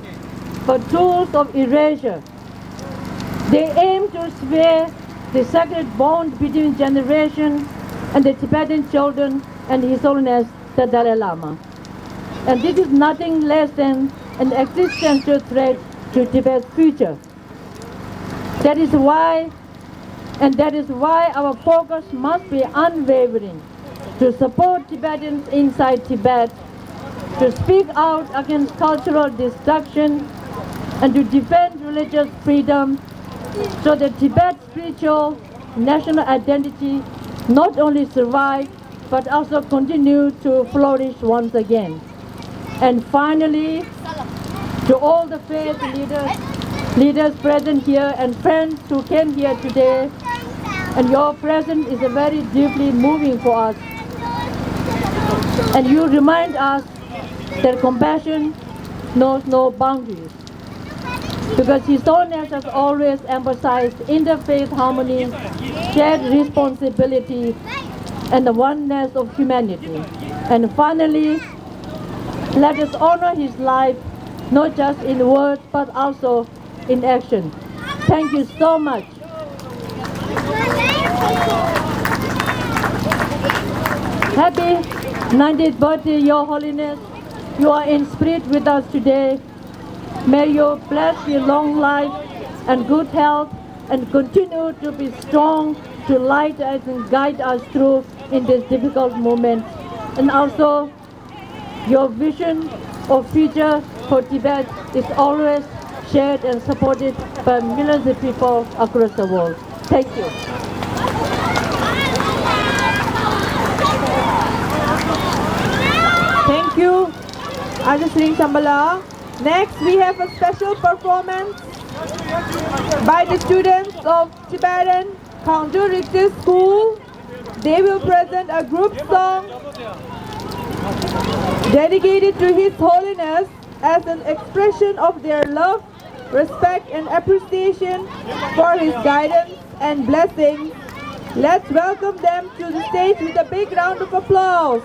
but tools of erasure. They aim to sever the sacred bond between generations and the Tibetan children and His Holiness the Dalai Lama. And this is nothing less than an existential threat to Tibet's future. That is why our focus must be unwavering to support Tibetans inside Tibet, to speak out against cultural destruction, and to defend religious freedom so that Tibet's spiritual national identity not only survive but also continue to flourish once again. And finally, to all the faith leaders present here and friends who came here today, and your presence is very deeply moving for us. And you remind us that compassion knows no boundaries. Because His Holiness has always emphasized interfaith harmony, shared responsibility, and the oneness of humanity. And finally, let us honor His life, not just in words, but also in action. Thank you so much. Happy 90th birthday, Your Holiness. You are in spirit with us today. May you bless your long life and good health and continue to be strong to light us and guide us through in this difficult moment. And also, your vision of future for Tibet is always shared and supported by millions of people across the world. Thank you. Thank you, Ajasri Shambhala. Next, we have a special performance by the students of Tibetan Kangju Ritchie School. They will present a group song dedicated to His Holiness as an expression of their love, respect, and appreciation for His guidance and blessings. Let's welcome them to the stage with a big round of applause.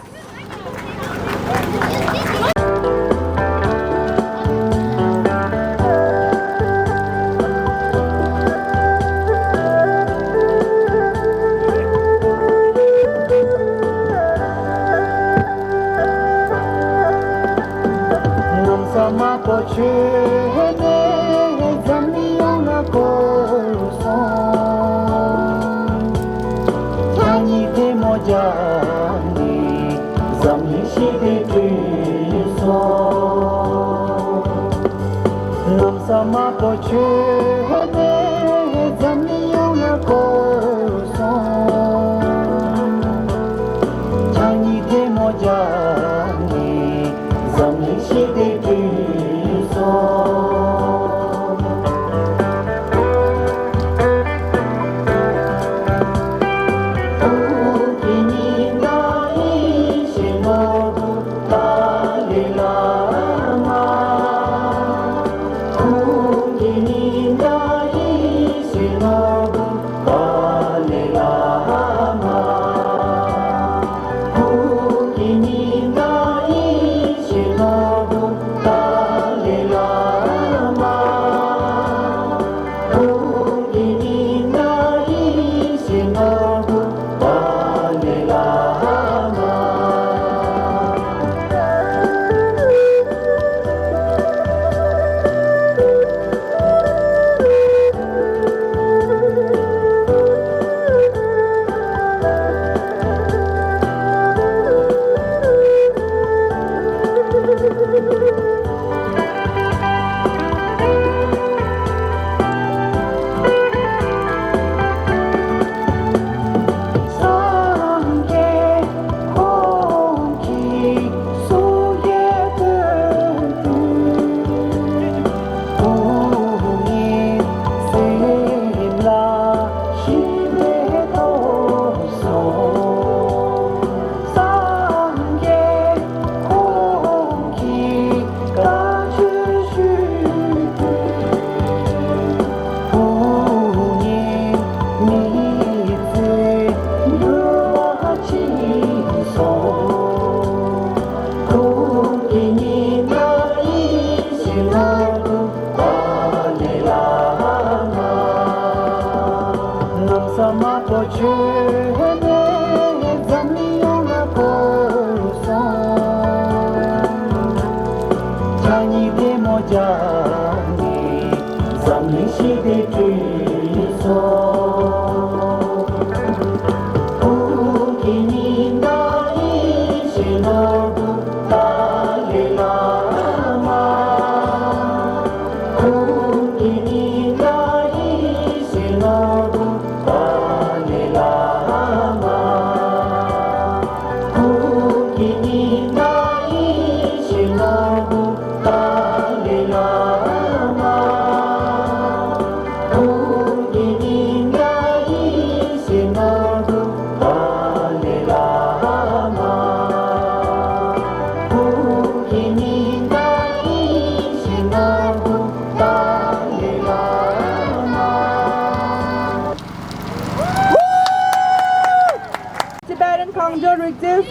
Dalai Lama,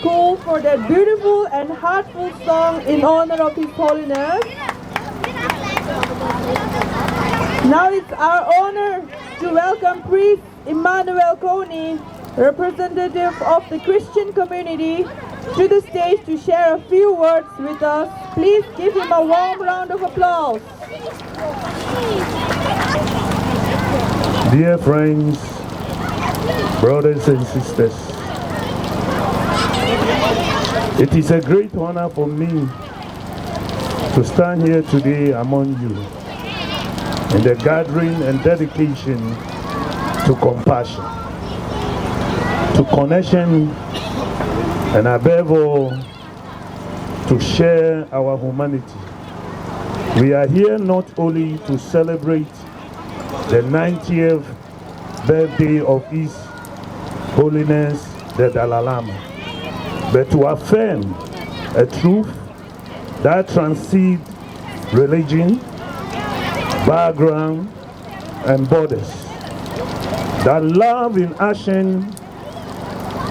School for that beautiful and heartful song in honor of His Holiness. Now it's our honor to welcome Priest Emmanuel Koni, representative of the Christian community, to the stage to share a few words with us. Please give him a warm round of applause. Dear friends, brothers and sisters, it is a great honor for me to stand here today among you in the gathering and dedication to compassion, to connection, and above all, to share our humanity. We are here not only to celebrate the 90th birthday of His Holiness the Dalai Lama, but to affirm a truth that transcends religion, background, and borders. That love in action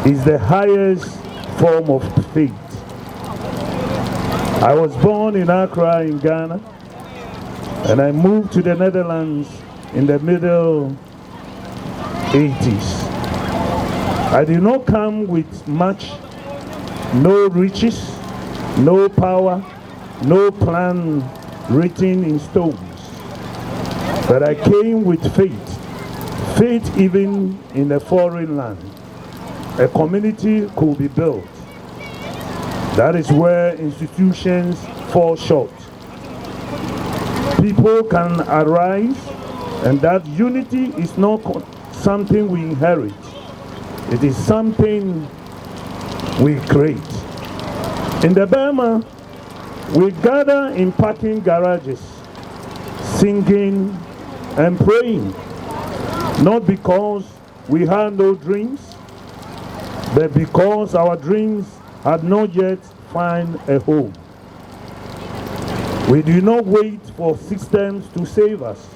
is the highest form of faith. I was born in Accra in Ghana, and I moved to the Netherlands in the middle 80s. I did not come with much. No riches, no power, no plan written in stones. But I came with faith, faith even in a foreign land. A community could be built. That is where institutions fall short. People can arise, and that unity is not something we inherit. It is something we create. In the Burma, we gather in parking garages, singing and praying, not because we had no dreams, but because our dreams had not yet found a home. We do not wait for systems to save us.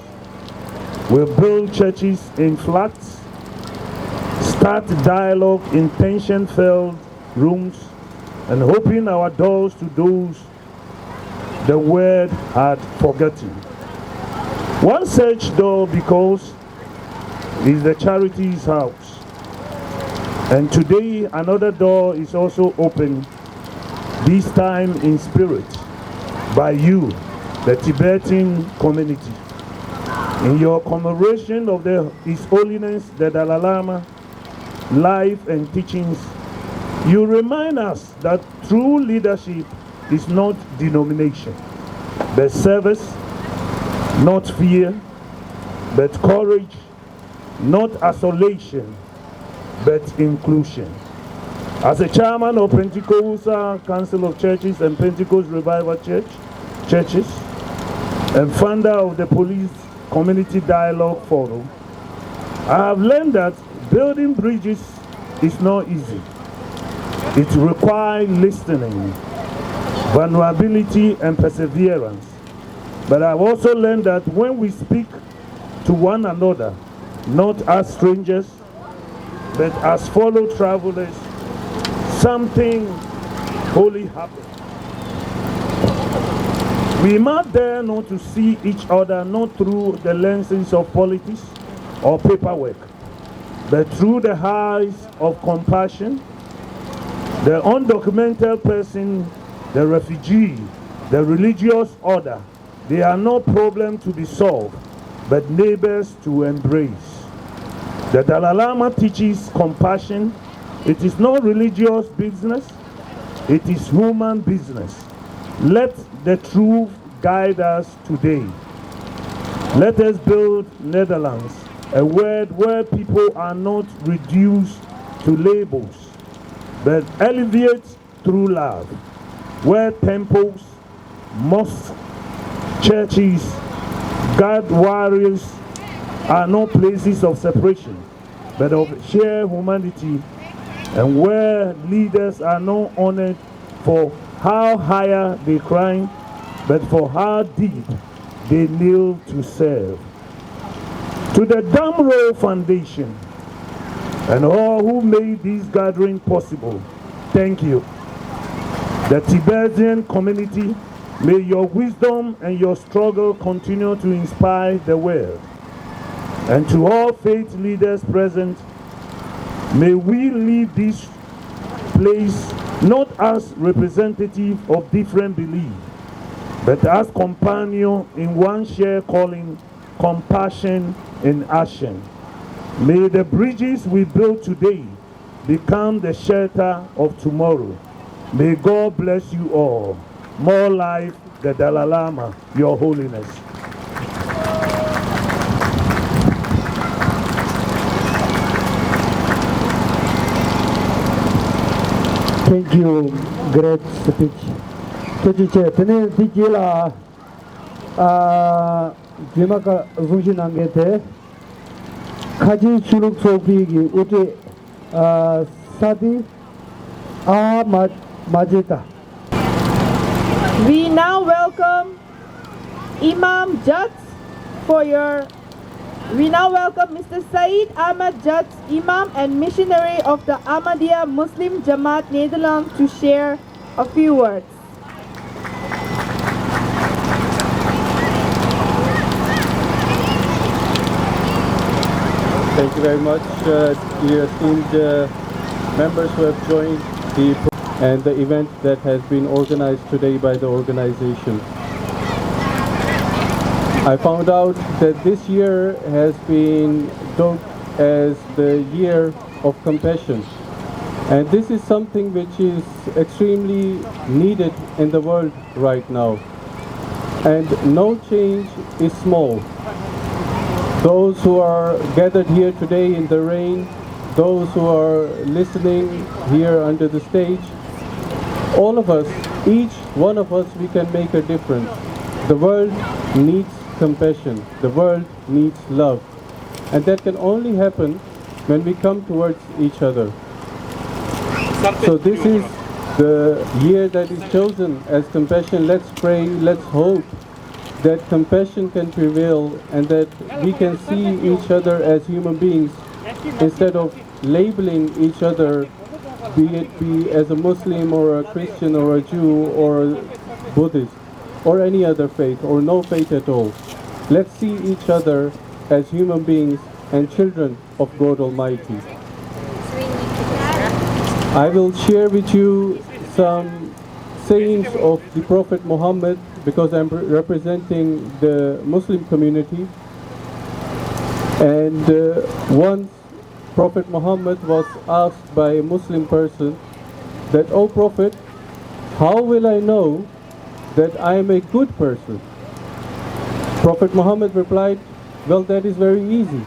We build churches in flats, start dialogue in tension-filled rooms, and open our doors to those the world had forgotten. One such door, because, is the Charities House. And today another door is also open, this time in spirit, by you, the Tibetan community. In your commemoration of His Holiness the Dalai Lama life and teachings, you remind us that true leadership is not denomination, but service, not fear, but courage, not isolation, but inclusion. As a chairman of Pentecostal Council of Churches and Pentecost Revival Churches, and founder of the Police Community Dialogue Forum, I have learned that building bridges is not easy. It requires listening, vulnerability, and perseverance. But I've also learned that when we speak to one another, not as strangers, but as fellow travelers, something holy happens. We must dare not to see each other not through the lenses of politics or paperwork, but through the eyes of compassion, the undocumented person, the refugee, the religious order, they are not problems to be solved, but neighbors to embrace. The Dalai Lama teaches compassion. It is not religious business, it is human business. Let the truth guide us today. Let us build Netherlands, a world where people are not reduced to labels, but elevated through love, where temples, mosques, churches, God warriors are not places of separation, but of shared humanity, and where leaders are not honored for how higher they climb, but for how deep they kneel to serve. To the Damru Foundation and all who made this gathering possible, thank you. The Tibetan community, may your wisdom and your struggle continue to inspire the world. And to all faith leaders present, may we leave this place not as representative of different beliefs, but as companions in one shared calling, compassion in action. May the bridges we build today become the shelter of tomorrow. May God bless you all. More life, the Dalai Lama, Your Holiness. Thank you, great speech. Tojiche, tene dijila jimaka function angete kaji chuluk sopi gi uti sadi majeta. We now welcome Imam Jats we now welcome Mr. Saeed Ahmad Jats, Imam and missionary of the Ahmadiyya Muslim Jamaat Netherlands, to share a few words. Thank you very much, dear esteemed members who have joined the event that has been organized today by the organization. I found out that this year has been dubbed as the year of compassion. And this is something which is extremely needed in the world right now. And no change is small. Those who are gathered here today in the rain, those who are listening here under the stage, all of us, each one of us, we can make a difference. The world needs compassion. The world needs love. And that can only happen when we come towards each other. So this is the year that is chosen as compassion. Let's pray, let's hope that compassion can prevail and that we can see each other as human beings instead of labeling each other, be it as a Muslim or a Christian or a Jew or a Buddhist or any other faith or no faith at all. Let's see each other as human beings and children of God Almighty. I will share with you some sayings of the Prophet Muhammad because I'm representing the Muslim community. And once Prophet Muhammad was asked by a Muslim person that, "Oh Prophet, how will I know that I am a good person?" Prophet Muhammad replied, "Well, that is very easy.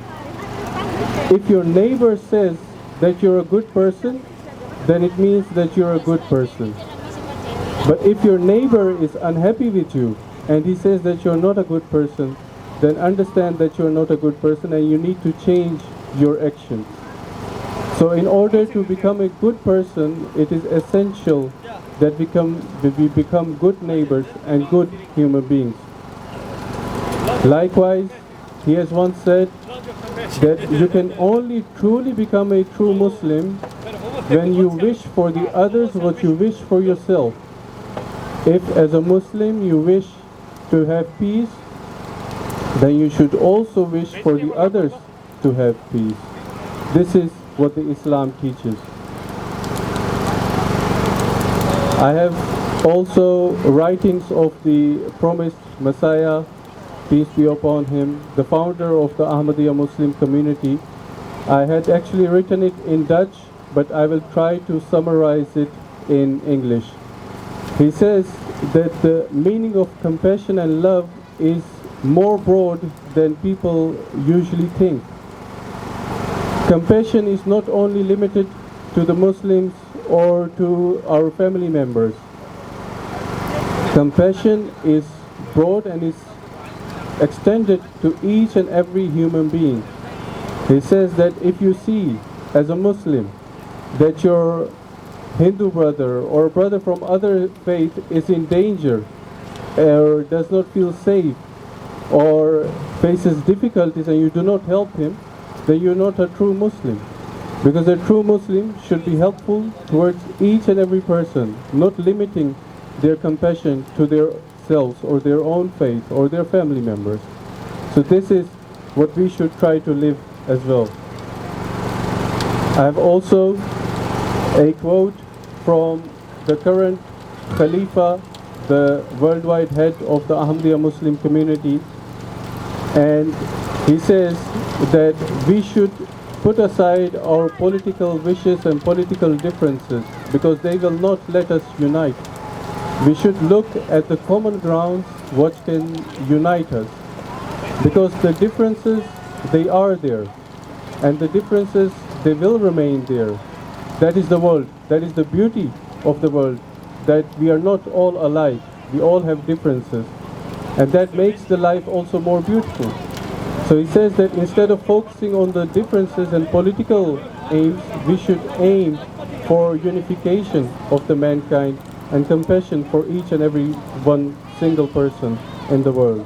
If your neighbor says that you're a good person, then it means that you're a good person. But if your neighbor is unhappy with you and he says that you're not a good person, then understand that you're not a good person and you need to change your actions." So in order to become a good person, it is essential that we become good neighbors and good human beings. Likewise, he has once said that you can only truly become a true Muslim when you wish for the others what you wish for yourself. If as a Muslim you wish to have peace, then you should also wish for the others to have peace. This is what the Islam teaches. I have also writings of the promised Messiah, peace be upon him, the founder of the Ahmadiyya Muslim community. I had actually written it in Dutch, but I will try to summarize it in English. He says that the meaning of compassion and love is more broad than people usually think. Compassion is not only limited to the Muslims or to our family members. Compassion is broad and is extended to each and every human being. He says that if you see as a Muslim that your Hindu brother or brother from other faith is in danger or does not feel safe or faces difficulties and you do not help him, then you're not a true Muslim. Because a true Muslim should be helpful towards each and every person, not limiting their compassion to their selves or their own faith or their family members. So this is what we should try to live as well. I have also a quote from the current Khalifa, the worldwide head of the Ahmadiyya Muslim community, and he says that we should put aside our political wishes and political differences because they will not let us unite. We should look at the common grounds, what can unite us. Because the differences, they are there. And the differences, they will remain there. That is the world. That is the beauty of the world. That we are not all alike. We all have differences. And that makes the life also more beautiful. So he says that instead of focusing on the differences and political aims, we should aim for unification of the mankind and compassion for each and every one single person in the world.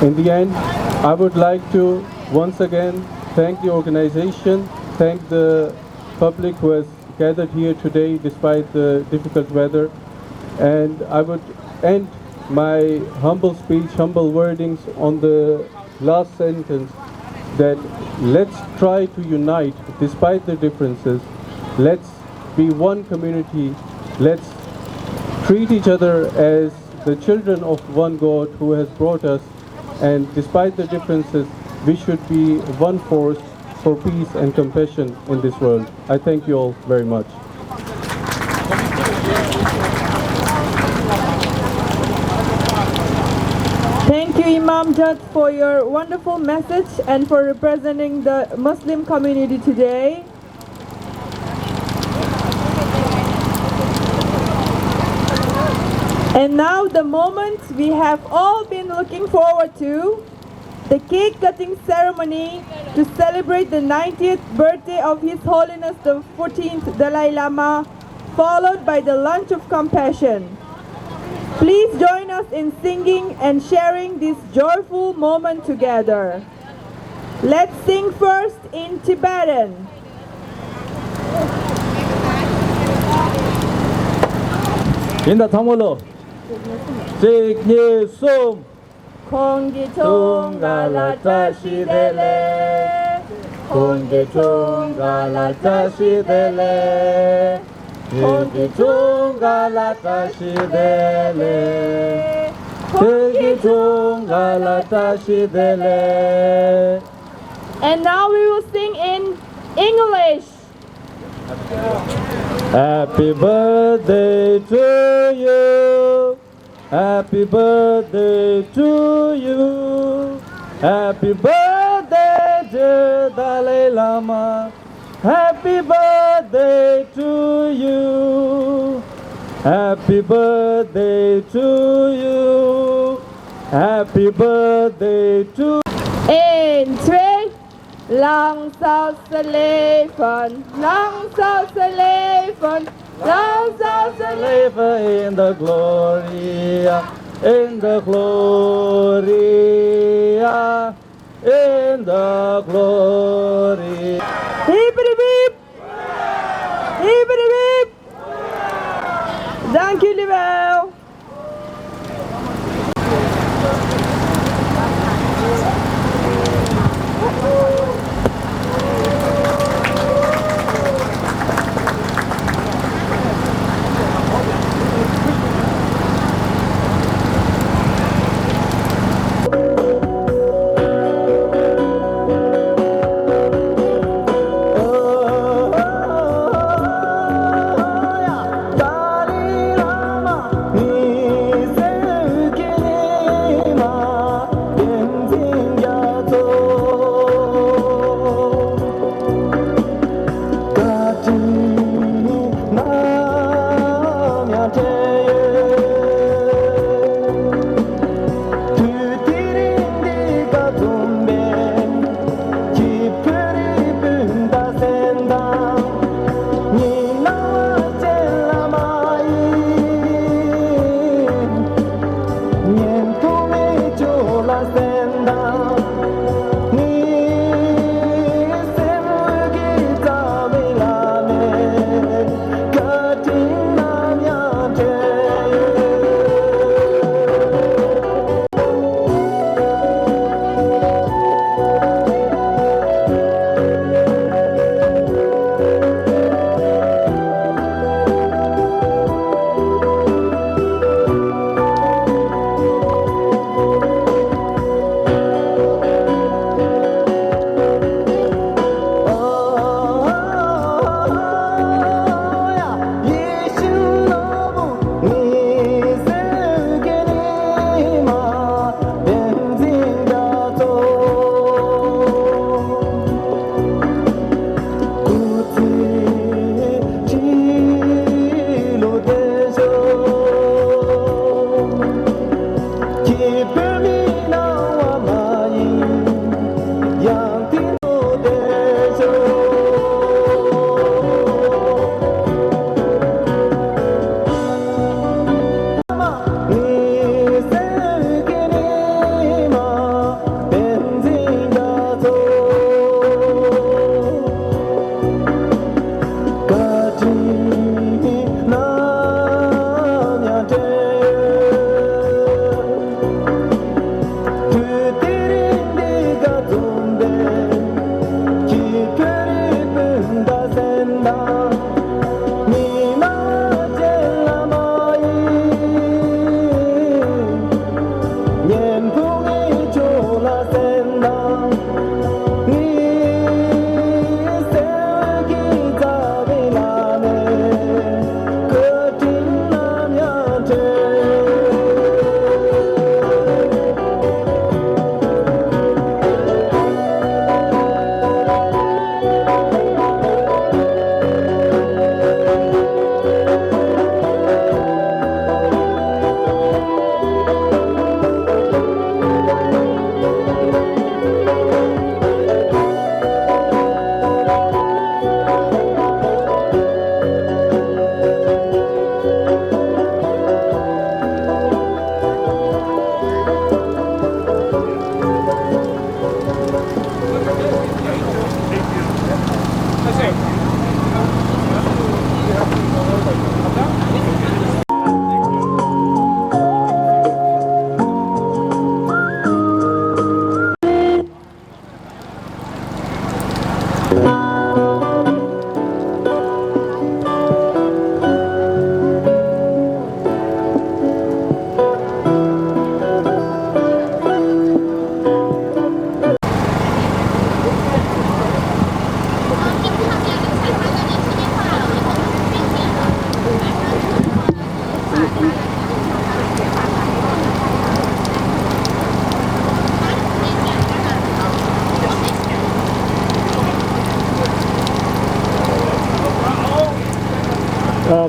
In the end, I would like to once again thank the organization, thank the public who has gathered here today despite the difficult weather, and I would end my humble speech, humble wordings on the last sentence that let's try to unite despite the differences. Let's be one community. Let's treat each other as the children of one God who has brought us, and despite the differences, we should be one force for peace and compassion in this world. I thank you all very much. Thank you, Imam Jad, for your wonderful message and for representing the Muslim community today. And now the moment we have all been looking forward to, the cake cutting ceremony to celebrate the 90th birthday of His Holiness the 14th Dalai Lama, followed by the lunch of compassion. Please join us in singing and sharing this joyful moment together. Let's sing first in Tibetan. In the Tamolo, Sikh Sum, Kongi Tonga Tashi Dele, Kongi Tonga Tashi Dele, Kongi Tonga Tashi Dele, Kongi Tonga Tashi Dele. And now we will sing in English. Happy birthday to you. Happy birthday to you. Happy birthday, dear Dalai Lama. Happy birthday to you. Happy birthday to you. Happy birthday to In 3, lang zou ze leven, lang zou ze leven, lang zou ze leven. leven in the gloria, in the gloria, in the glory. Hippity beep! Hippity beep! Dank jullie wel!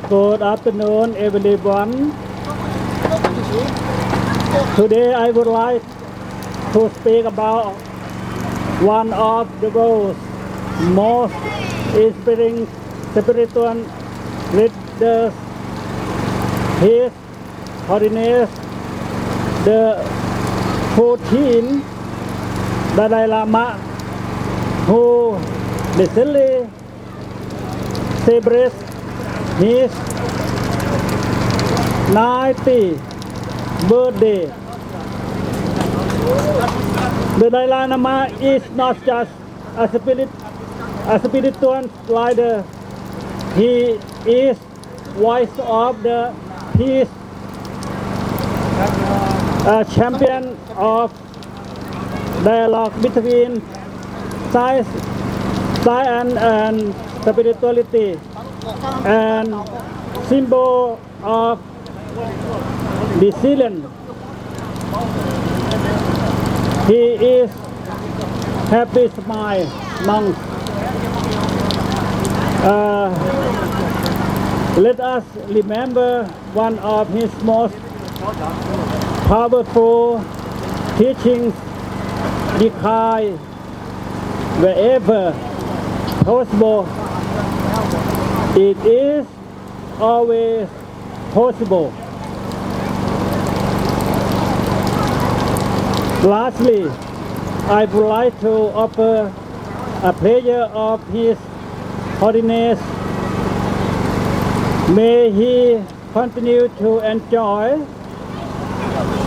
Good afternoon, everyone. Today I would like to speak about one of the world's most inspiring spiritual leaders, His Holiness the 14th Dalai Lama, who recently celebrated his 90th birthday. The Dalai Lama is not just a spiritual leader. He is voice of the peace, a champion of dialogue between science and spirituality, and symbol of resilience. He is happy smile monk. Let us remember one of his most powerful teachings: be kind wherever possible. It is always possible. Lastly, I would like to offer a prayer of His Holiness. May he continue to enjoy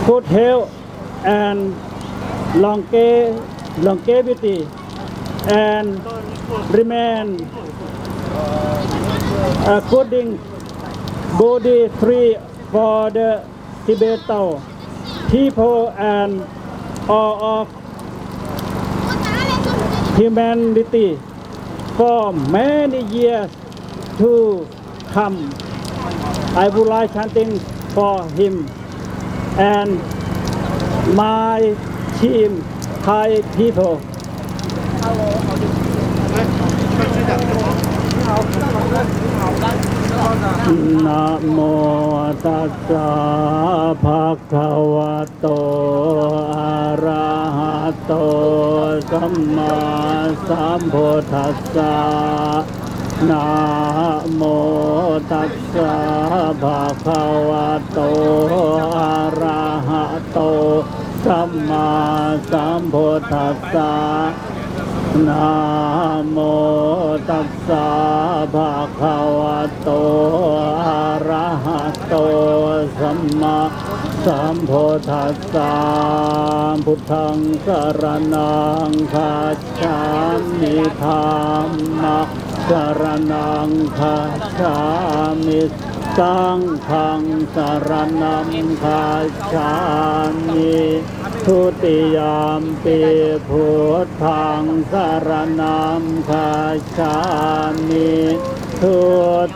good health and longevity, and remain a good body tree for the Tibetan people and all of humanity for many years to come. I would like chanting for him and my team, Thai people. นะโมตัสสะภะคะวะโตอะระหะโตสัมมาสัมพุทธัสสะนะโมตัสสะภะคะวะโตอะระหะโตสัมมาสัมพุทธัสสะนะโมตัสสะภะคะวะโตอะระหะโตสัมมาสัมพุทธัสสะพุทธังสรณังคัจฉามิธัมมังสรณังคัจฉามิสังฆังสรณังคัจฉามิทุติยามปิพุทธังสรณังคัจฉามิทุ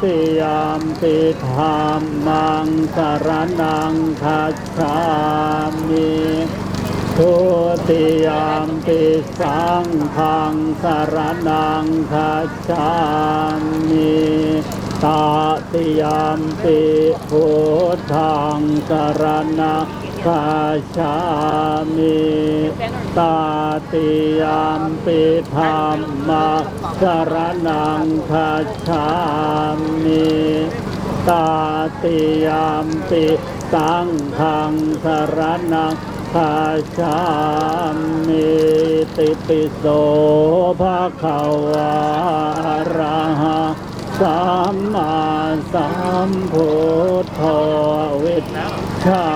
ติยามปิธัมมังสรณังคัจฉามิทุติยามปิสังฆังสรณังคัจฉามิตติยามปิพุทธังสรณังคัจฉามิตติยามปิธัมมังสรณังคัจฉามิตติยามปิสังฆังสรณังคัจฉามิติปิโสภะคะวะอะระหะสัมมาสัมพุทโธวิชชา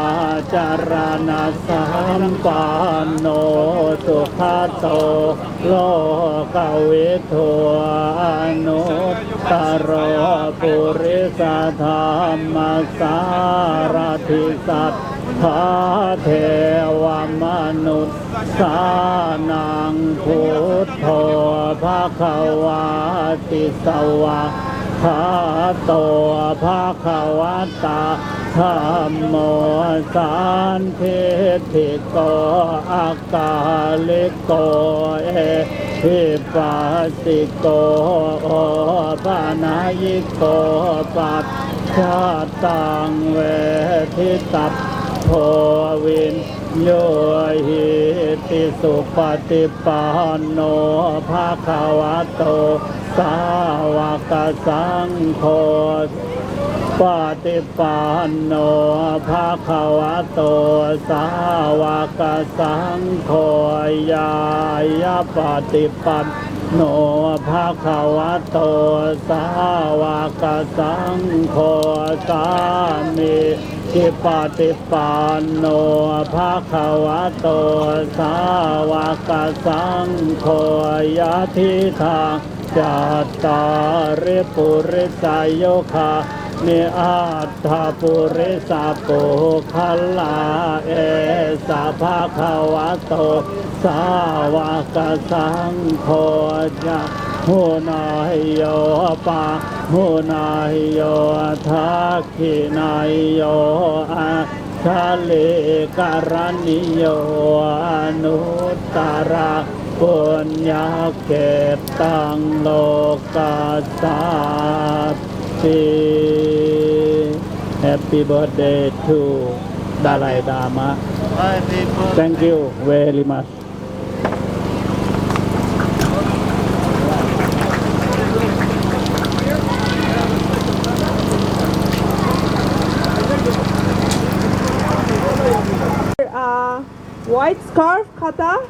จารณะสัมปันโนสุขโตโลกวิทูอนุตตรปุริสธรรมสารถิสัทธาเทวมนุษย์สานังพุทโธภะคะวะติสวะภะโตภะคะวะตาธัมโมสันทิฏฐิโกอากาลิโกเอหิปัสสิโกโอปานายิโกปัจจตังเวทิตัพโพวินโยหิติสุปฏิปันโนภะคะวะโตสาวกสังโฆปฏิปันโนภะคะวะโตสาวกสังโฆยายาปฏิปันโนภะคะวะโตสาวกสังโฆสามิจิปฏิปันโนภะคะวะโตสาวกสังโฆยะทิทางจัตตาริปุริสายโยคะนิอัตถปุริสาปุคลาเอสะภะคะวะโตสาวกสังโฆจะหุนายโยปะหุนายโยทักขินายโยอาชาลิการณิโยอนุตตระปุญญาเกตังโลกัสสาปิ Happy birthday to Dalai Lama. Thank you very much. White scarf kata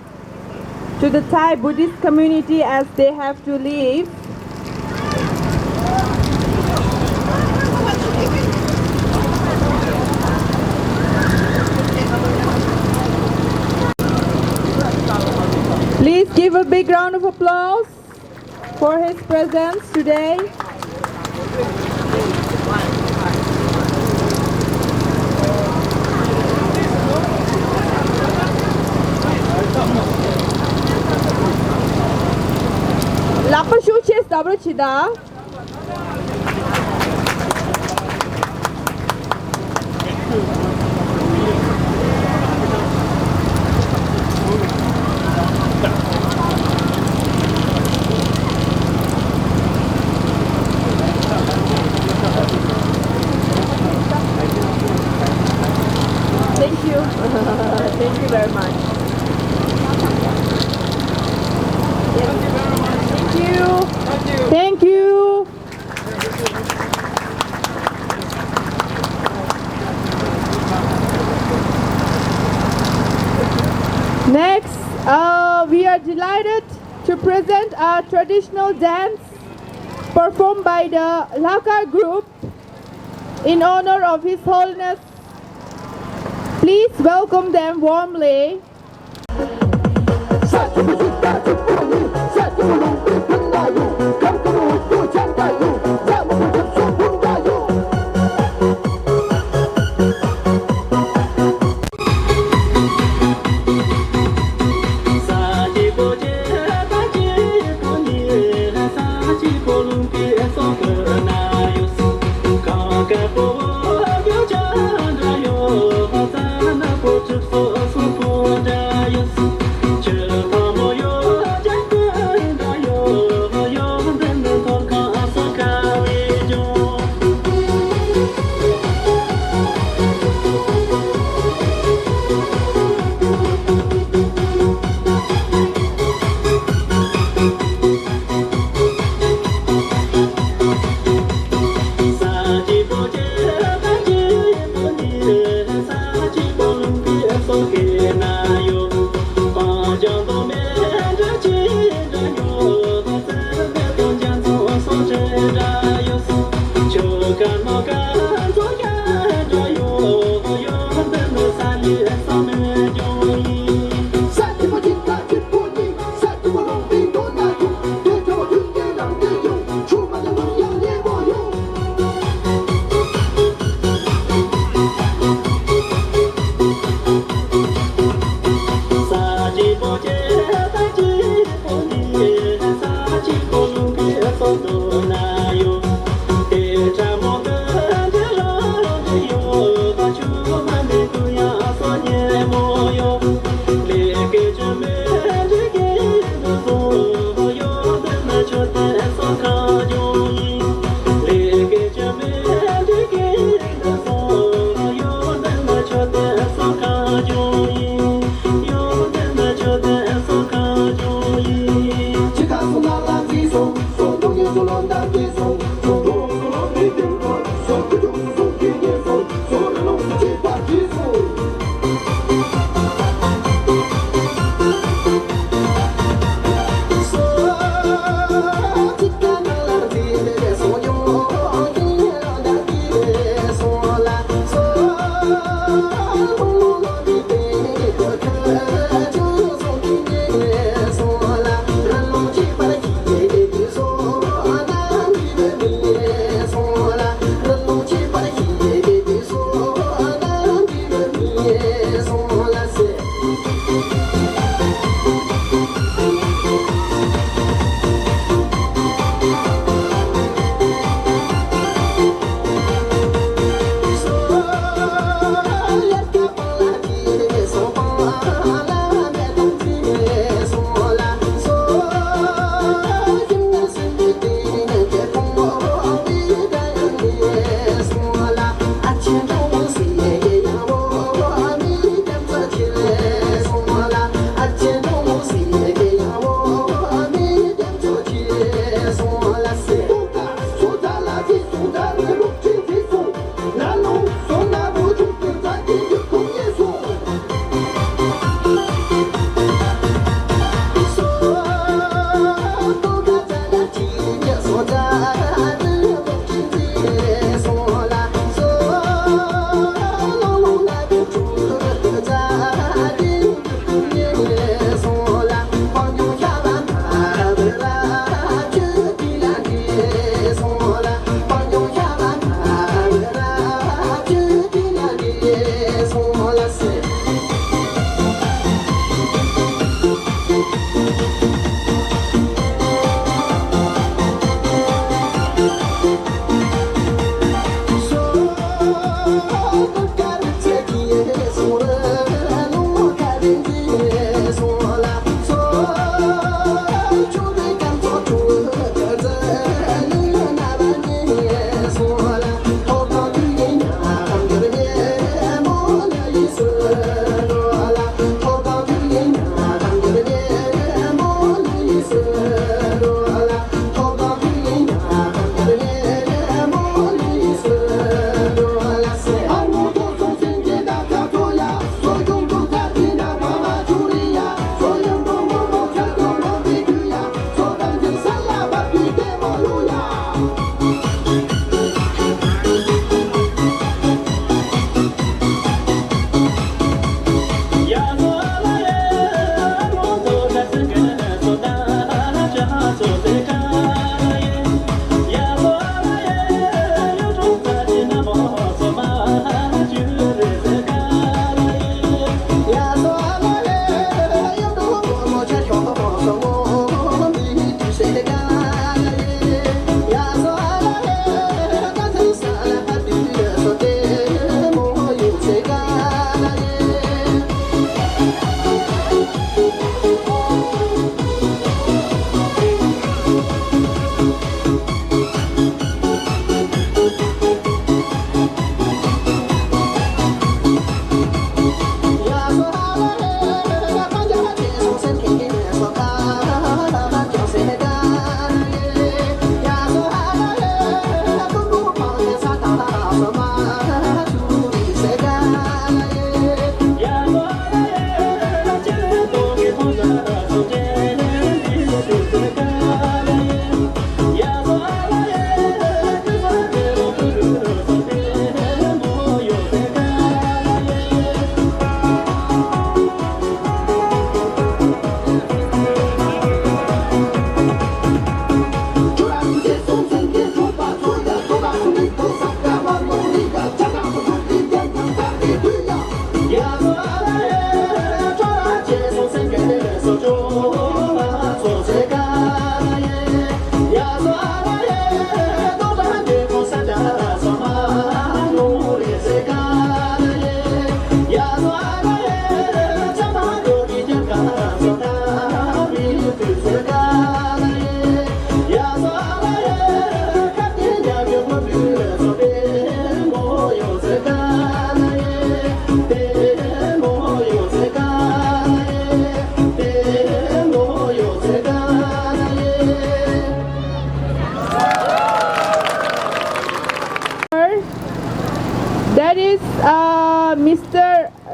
to the Thai Buddhist community as they have to leave. Please give a big round of applause for his presence today. Lapashu ches Damru chida. Thank you. Thank you very much. Thank you. Thank you. Next, we are delighted to present our traditional dance performed by the Laka group in honor of His Holiness. Please welcome them warmly.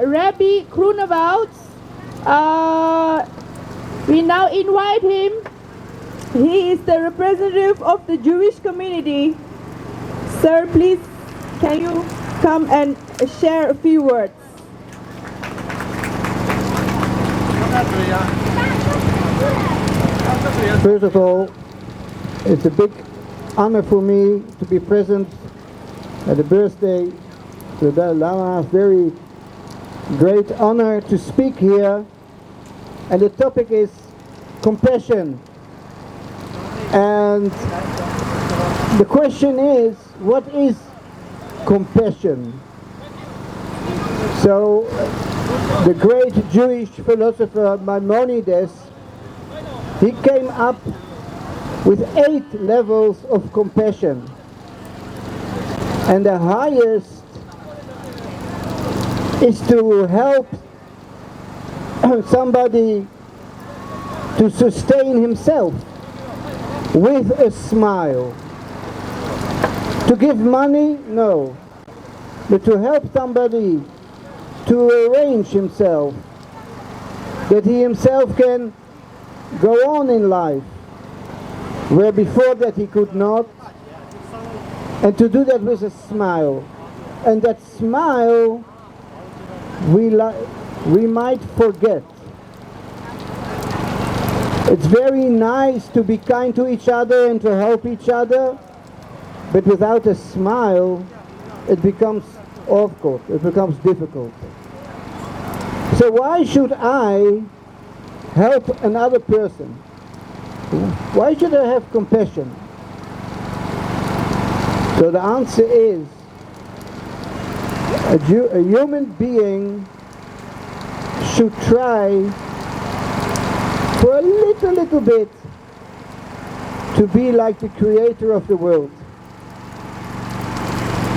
Rabbi Kroenewoud. We now invite him. He is the representative of the Jewish community. Sir, please, can you come and share a few words? First of all, it's a big honor for me to be present at the birthday of the Dalai Lama. Very great honor to speak here. And the topic is compassion. And the question is, what is compassion? So, the great Jewish philosopher Maimonides, he came up with 8 levels of compassion. And the highest is to help somebody to sustain himself with a smile. To give money? No. But to help somebody to arrange himself, that he himself can go on in life, where before that he could not, and to do that with a smile. And that smile we might forget. It's very nice to be kind to each other and to help each other, but without a smile it becomes awkward, it becomes difficult. So why should I help another person? Why should I have compassion? So the answer is, a human being should try for a little bit to be like the creator of the world.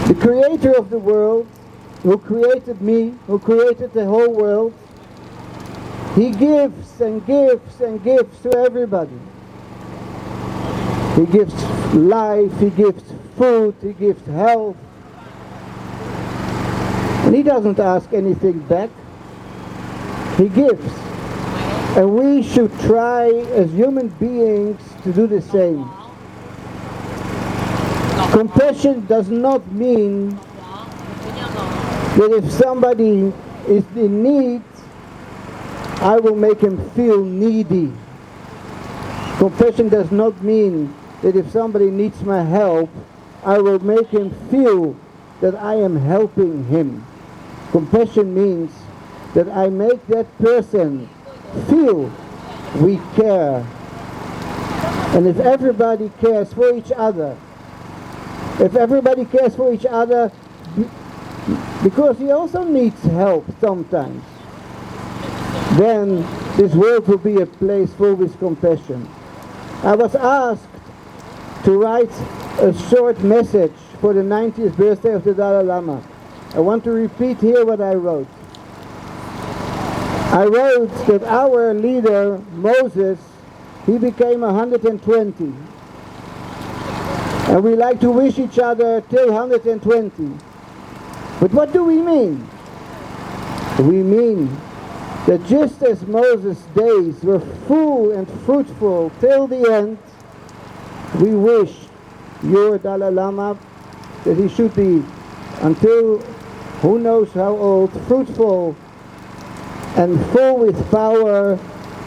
The creator of the world, who created me, who created the whole world, he gives and gives and gives to everybody. He gives life, he gives food, he gives health. And he doesn't ask anything back. He gives. And we should try as human beings to do the same. Compassion does not mean that if somebody is in need, I will make him feel needy. Compassion does not mean that if somebody needs my help, I will make him feel that I am helping him. Compassion means that I make that person feel we care. And if everybody cares for each other, because he also needs help sometimes, then this world will be a place full with compassion. I was asked to write a short message for the 90th birthday of the Dalai Lama. I want to repeat here what I wrote. I wrote that our leader, Moses, he became 120. And we like to wish each other till 120. But what do we mean? We mean that just as Moses' days were full and fruitful till the end, we wish your Dalai Lama that he should be, until who knows how old, fruitful and full with power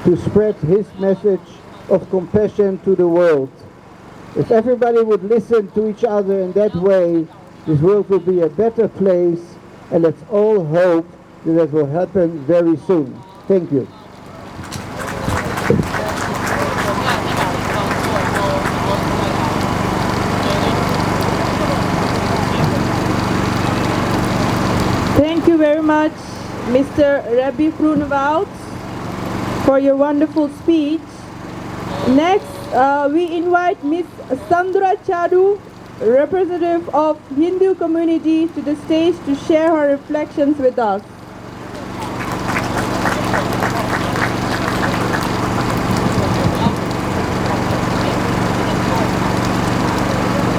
to spread his message of compassion to the world. If everybody would listen to each other in that way, this world will be a better place, and let's all hope that that will happen very soon. Thank you. Thank you very much, Mr. Rabbi Kroenewoud, for your wonderful speech. Next, we invite Ms. Sandra Chadu, representative of Hindu community, to the stage to share her reflections with us.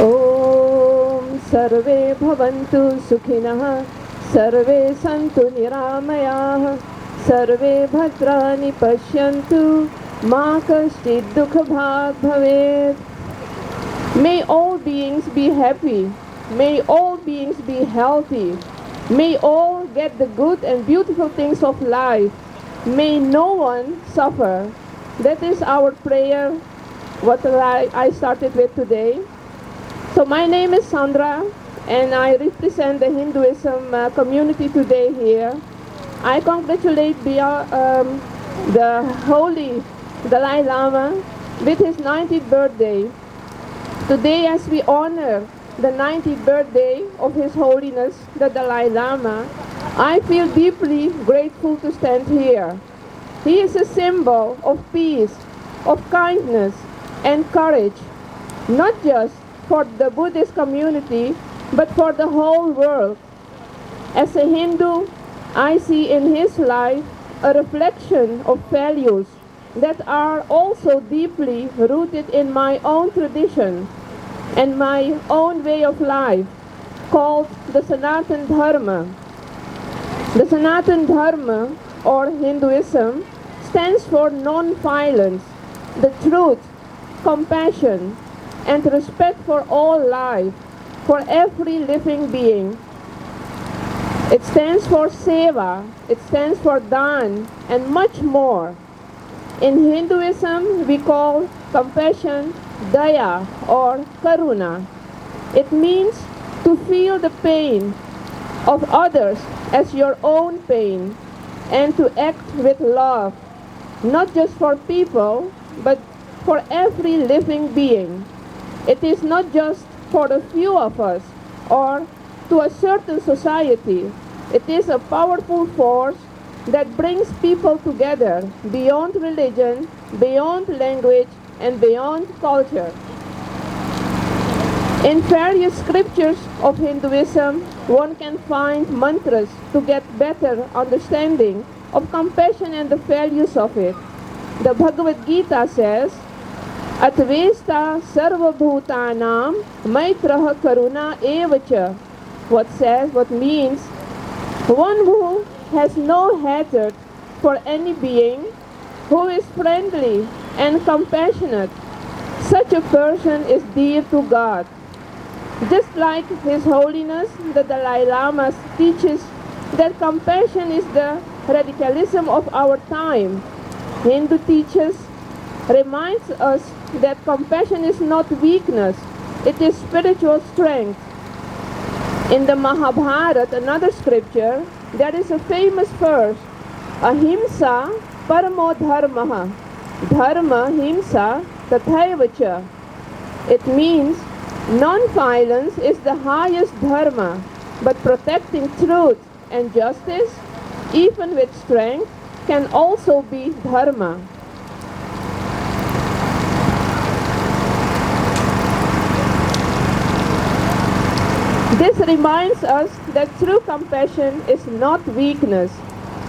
Om Sarve Bhavantu Sukhinah सर्वे सन्तु निरामयाः सर्वे भद्राणि पश्यन्तु मा कश्चित् दुःखभाग् भवेत्. May all beings be happy. May all beings be healthy. May all get the good and beautiful things of life. May no one suffer. That is our prayer, what I started with today. So my name is Sandra, and I represent the Hinduism community today here. I congratulate the Holy Dalai Lama with his 90th birthday. Today, as we honor the 90th birthday of His Holiness, the Dalai Lama, I feel deeply grateful to stand here. He is a symbol of peace, of kindness, and courage, not just for the Buddhist community, but for the whole world. As a Hindu, I see in his life a reflection of values that are also deeply rooted in my own tradition and my own way of life, called the Sanatan Dharma. The Sanatan Dharma, or Hinduism, stands for non-violence, the truth, compassion, and respect for all life, for every living being. It stands for seva, it stands for dan, and much more. In Hinduism, we call compassion daya or karuna. It means to feel the pain of others as your own pain and to act with love, not just for people, but for every living being. It is not just for a few of us or to a certain society. It is a powerful force that brings people together beyond religion, beyond language, and beyond culture. In various scriptures of Hinduism, one can find mantras to get better understanding of compassion and the values of it. The Bhagavad Gita says, Atvesta sarva bhutanam maitraha karuna evacha. What means, one who has no hatred for any being, who is friendly and compassionate. Such a person is dear to God. Just like His Holiness, the Dalai Lama teaches that compassion is the radicalism of our time. Hindu teachers reminds us that compassion is not weakness, it is spiritual strength. In the Mahabharata, another scripture, there is a famous verse, Ahimsa paramo dharmaha, dharma himsa tathaivacha. It means non-violence is the highest dharma, but protecting truth and justice, even with strength, can also be dharma. This reminds us that true compassion is not weakness.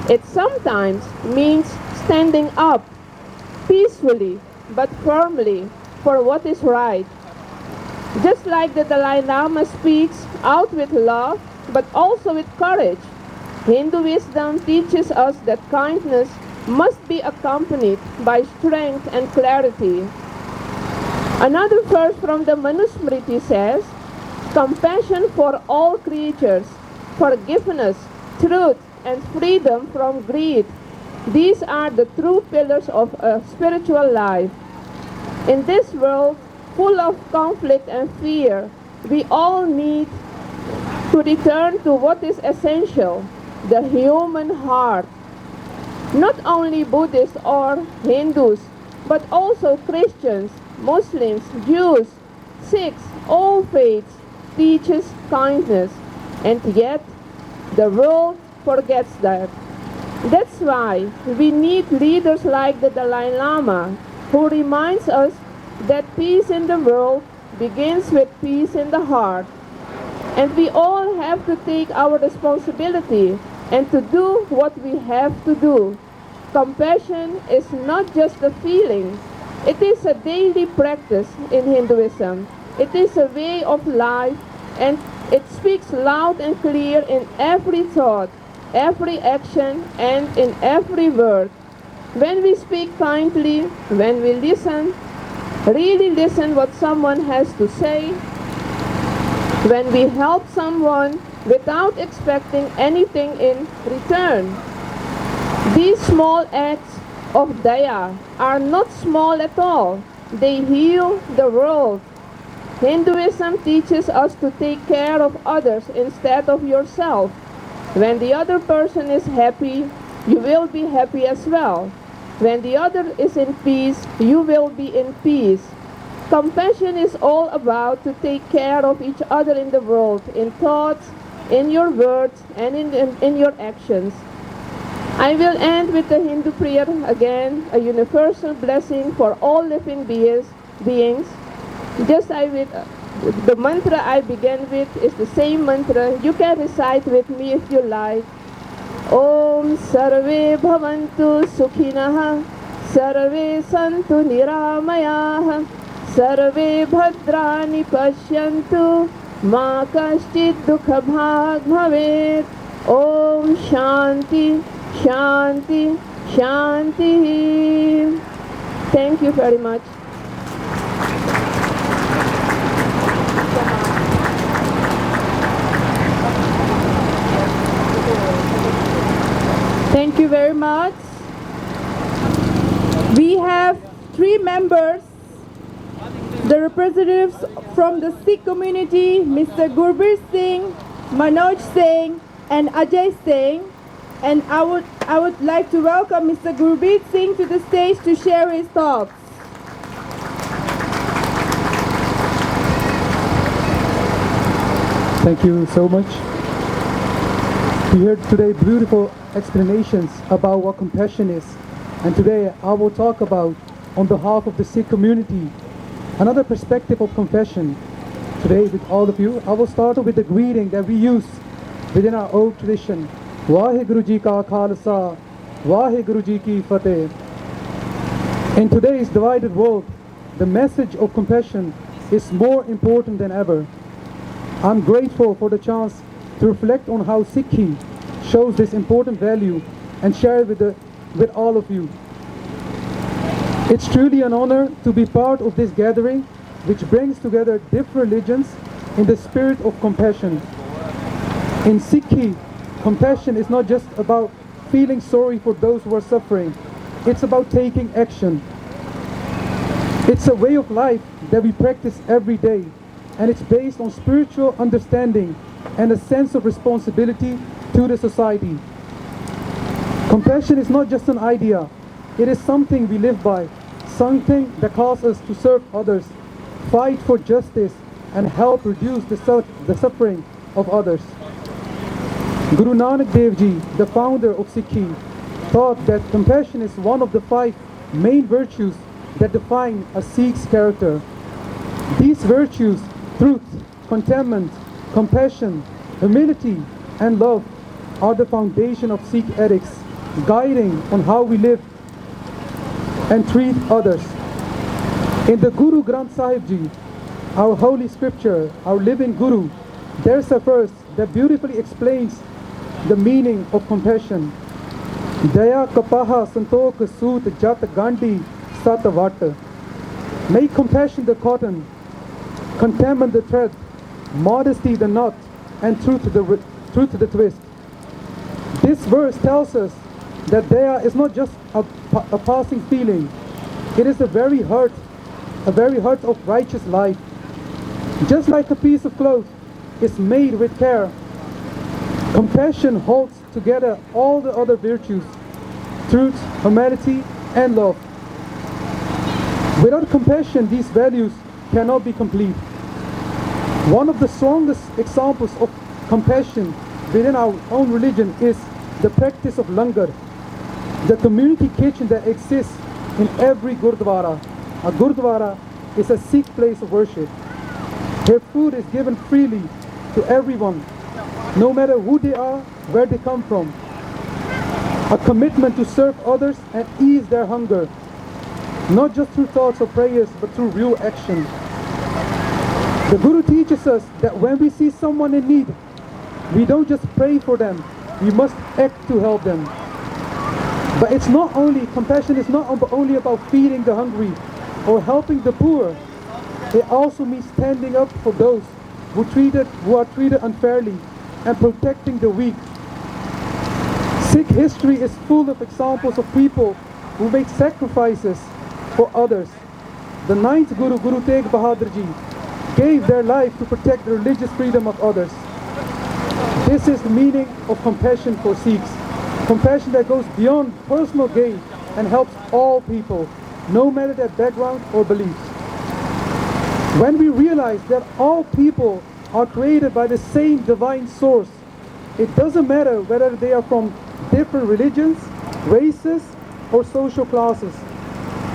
It sometimes means standing up peacefully but firmly for what is right. Just like the Dalai Lama speaks out with love but also with courage, Hindu wisdom teaches us that kindness must be accompanied by strength and clarity. Another verse from the Manusmriti says, compassion for all creatures, forgiveness, truth, and freedom from greed. These are the true pillars of a spiritual life. In this world full of conflict and fear, we all need to return to what is essential, the human heart. Not only Buddhists or Hindus, but also Christians, Muslims, Jews, Sikhs, all faiths teaches kindness, and yet the world forgets that. That's why we need leaders like the Dalai Lama, who reminds us that peace in the world begins with peace in the heart. And we all have to take our responsibility and to do what we have to do. Compassion is not just a feeling, it is a daily practice in Hinduism. It is a way of life, and It speaks loud and clear in every thought, every action, and in every word. When we speak kindly, when we listen, really listen what someone has to say, when we help someone without expecting anything in return. These small acts of daya are not small at all. They heal the world. Hinduism teaches us to take care of others instead of yourself. When the other person is happy, you will be happy as well. When the other is in peace, you will be in peace. Compassion is all about to take care of each other in the world, in thoughts, in your words, and in your actions. I will end with the Hindu prayer again, a universal blessing for all living beings. Just the mantra I began with is the same mantra. You can recite with me if you like. Om Sarve Bhavantu Sukhinah, Sarve Santu Niramayah, Sarve Bhadrani Pashyantu, Ma Kaschid Dukha Bhag Bhavet. Om Shanti, Shanti, Shanti. Thank you very much. Thank you very much. We have 3 members, the representatives from the Sikh community, Mr. Gurbir Singh, Manoj Singh, and Ajay Singh. And I would like to welcome Mr. Gurbir Singh to the stage to share his thoughts. Thank you so much. We heard today beautiful explanations about what compassion is. And today I will talk about, on behalf of the Sikh community, another perspective of compassion. Today with all of you, I will start with the greeting that we use within our old tradition. Vaheguru Ji Ka Khalsa, Vaheguru Ji Ki Fateh. In today's divided world, the message of compassion is more important than ever. I'm grateful for the chance to reflect on how Sikhi shows this important value and share it with all of you. It's truly an honor to be part of this gathering which brings together different religions in the spirit of compassion. In Sikhi, compassion is not just about feeling sorry for those who are suffering. It's about taking action. It's a way of life that we practice every day, and it's based on spiritual understanding and a sense of responsibility to the society. Compassion is not just an idea, it is something we live by, something that calls us to serve others, fight for justice, and help reduce the suffering of others. Guru Nanak Dev Ji, the founder of Sikhi, taught that compassion is one of the 5 main virtues that define a Sikh's character. These virtues, truth, contentment, compassion, humility, and love, are the foundation of Sikh ethics, guiding on how we live and treat others. In the Guru Granth Sahib Ji, our holy scripture, our living Guru, there's a verse that beautifully explains the meaning of compassion. Daya kapaha santok soot jat gandhi sat vat. Make compassion the cotton, contentment the thread, modesty the knot, and truth the twist. This verse tells us that daya is not just a passing feeling. It is the very heart of righteous life. Just like a piece of cloth is made with care, compassion holds together all the other virtues: truth, humanity, and love. Without compassion, these values cannot be complete. One of the strongest examples of compassion within our own religion is the practice of langar, the community kitchen that exists in every gurdwara. A gurdwara is a Sikh place of worship. Here food is given freely to everyone, no matter who they are, where they come from. A commitment to serve others and ease their hunger, not just through thoughts or prayers, but through real action. The Guru teaches us that when we see someone in need, we don't just pray for them, we must act to help them. But it's not only, compassion is not only about feeding the hungry or helping the poor. It also means standing up for those who are treated unfairly and protecting the weak. Sikh history is full of examples of people who make sacrifices for others. The ninth Guru, Guru Tegh Bahadur Ji, gave their life to protect the religious freedom of others. This is the meaning of compassion for Sikhs. Compassion that goes beyond personal gain and helps all people, no matter their background or beliefs. When we realize that all people are created by the same divine source, it doesn't matter whether they are from different religions, races, or social classes.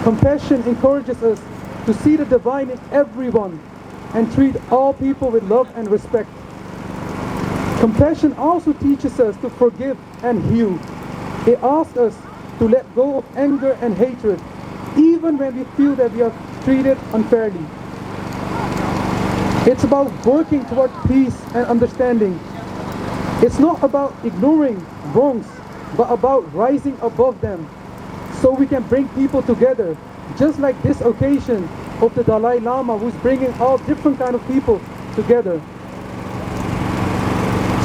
Compassion encourages us to see the divine in everyone and treat all people with love and respect. Compassion also teaches us to forgive and heal. It asks us to let go of anger and hatred, even when we feel that we are treated unfairly. It's about working toward peace and understanding. It's not about ignoring wrongs, but about rising above them, so we can bring people together, just like this occasion of the Dalai Lama, who's bringing all different kind of people together.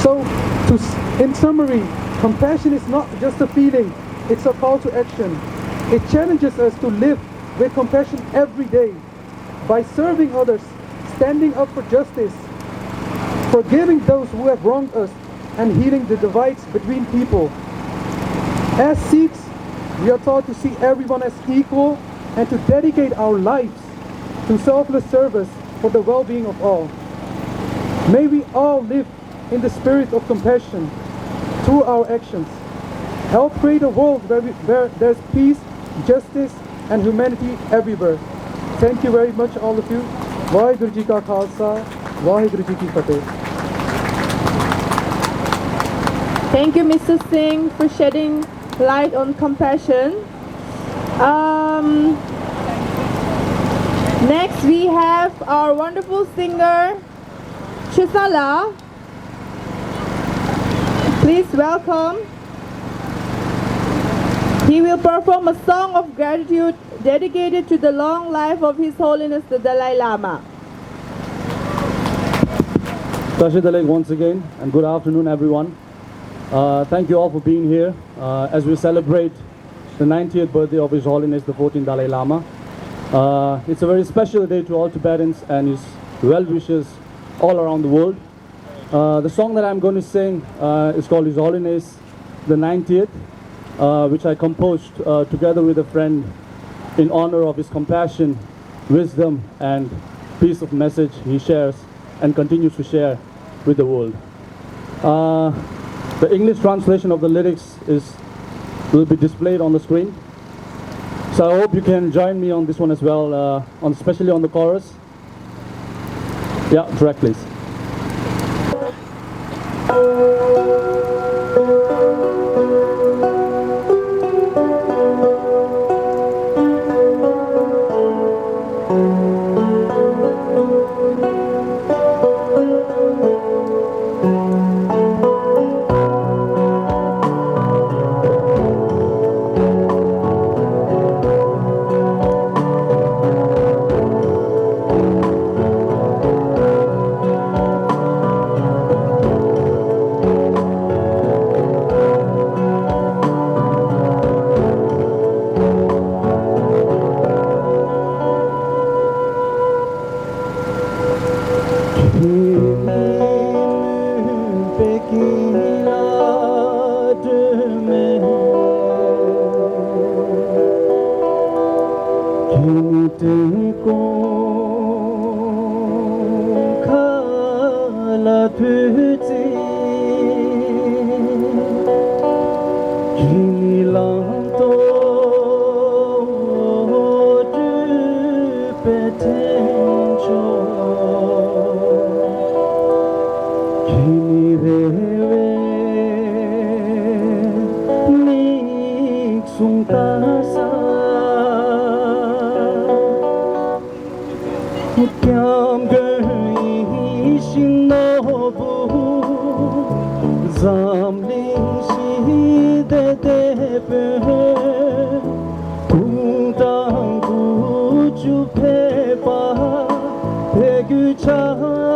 So, in summary, compassion is not just a feeling, it's a call to action. It challenges us to live with compassion every day by serving others, standing up for justice, forgiving those who have wronged us, and healing the divides between people. As Sikhs, we are taught to see everyone as equal and to dedicate our lives to selfless service for the well-being of all. May we all live in the spirit of compassion through our actions. Help create a world where there's peace, justice, and humanity everywhere. Thank you very much, all of you. Vaheguru Ji Ka Khalsa, Vaheguru Ji Ki Fateh. Thank you, Mr. Singh, for shedding light on compassion. Next, we have our wonderful singer, Chisala. Please welcome. He will perform a song of gratitude dedicated to the long life of His Holiness the Dalai Lama. Tashi Dalek once again, and good afternoon, everyone. Thank you all for being here as we celebrate the 90th birthday of His Holiness the 14th Dalai Lama. It's a very special day to all Tibetans and his well-wishers all around the world. The song that I'm going to sing is called His Holiness the 90th, which I composed together with a friend in honor of his compassion, wisdom, and piece of message he shares and continues to share with the world. The English translation of the lyrics will be displayed on the screen. So I hope you can join me on this one as well, especially on the chorus. Yeah, track please. 대배 궁당 구주 배바 백유작송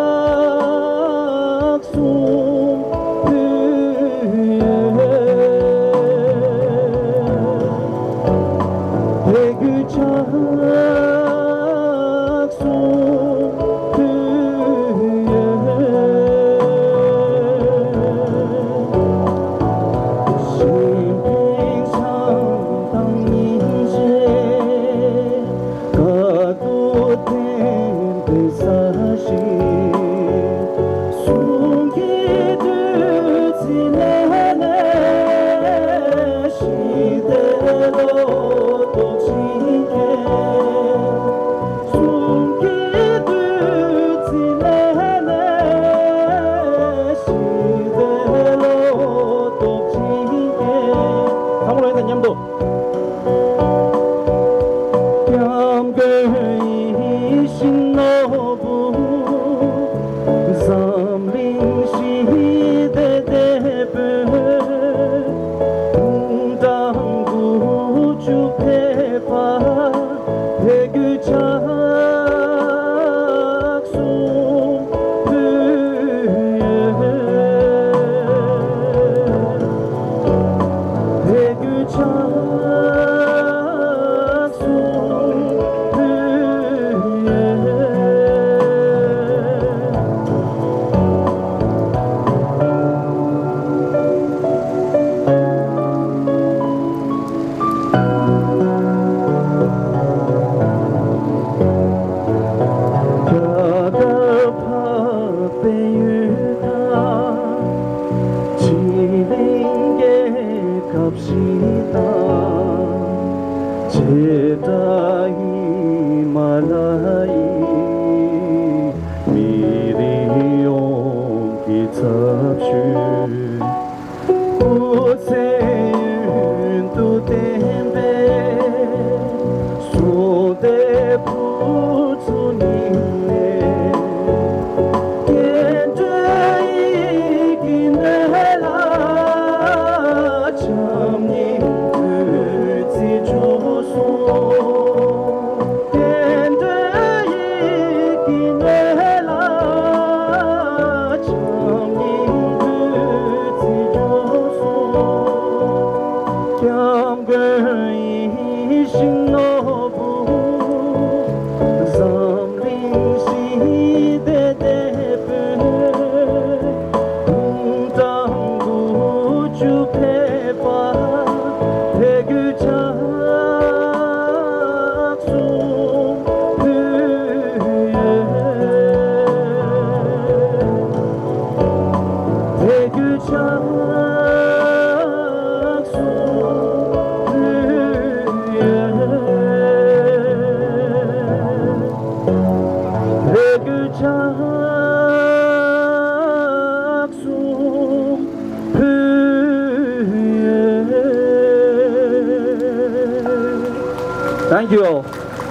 Thank you all.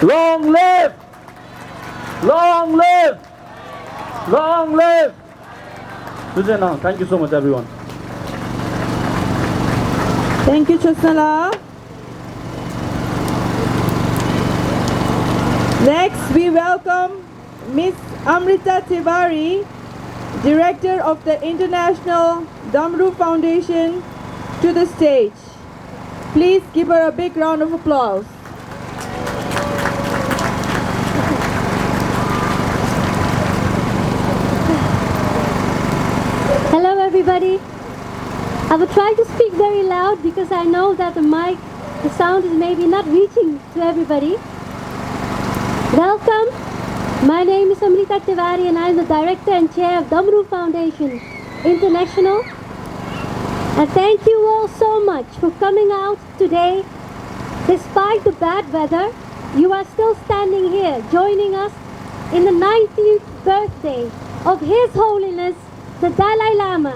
Long live! Long live! Long live! Thank you so much, everyone. Thank you, Chosnala. Next, we welcome Miss Amrita Tiwari, Director of the International Damru Foundation, to the stage. Please give her a big round of applause. Hello everybody. I will try to speak very loud because I know that the sound is maybe not reaching to everybody. Welcome. My name is Amrita Tiwari and I am the Director and Chair of Damru Foundation International. And thank you all so much for coming out today. Despite the bad weather, you are still standing here joining us in the 90th birthday of His Holiness the Dalai Lama.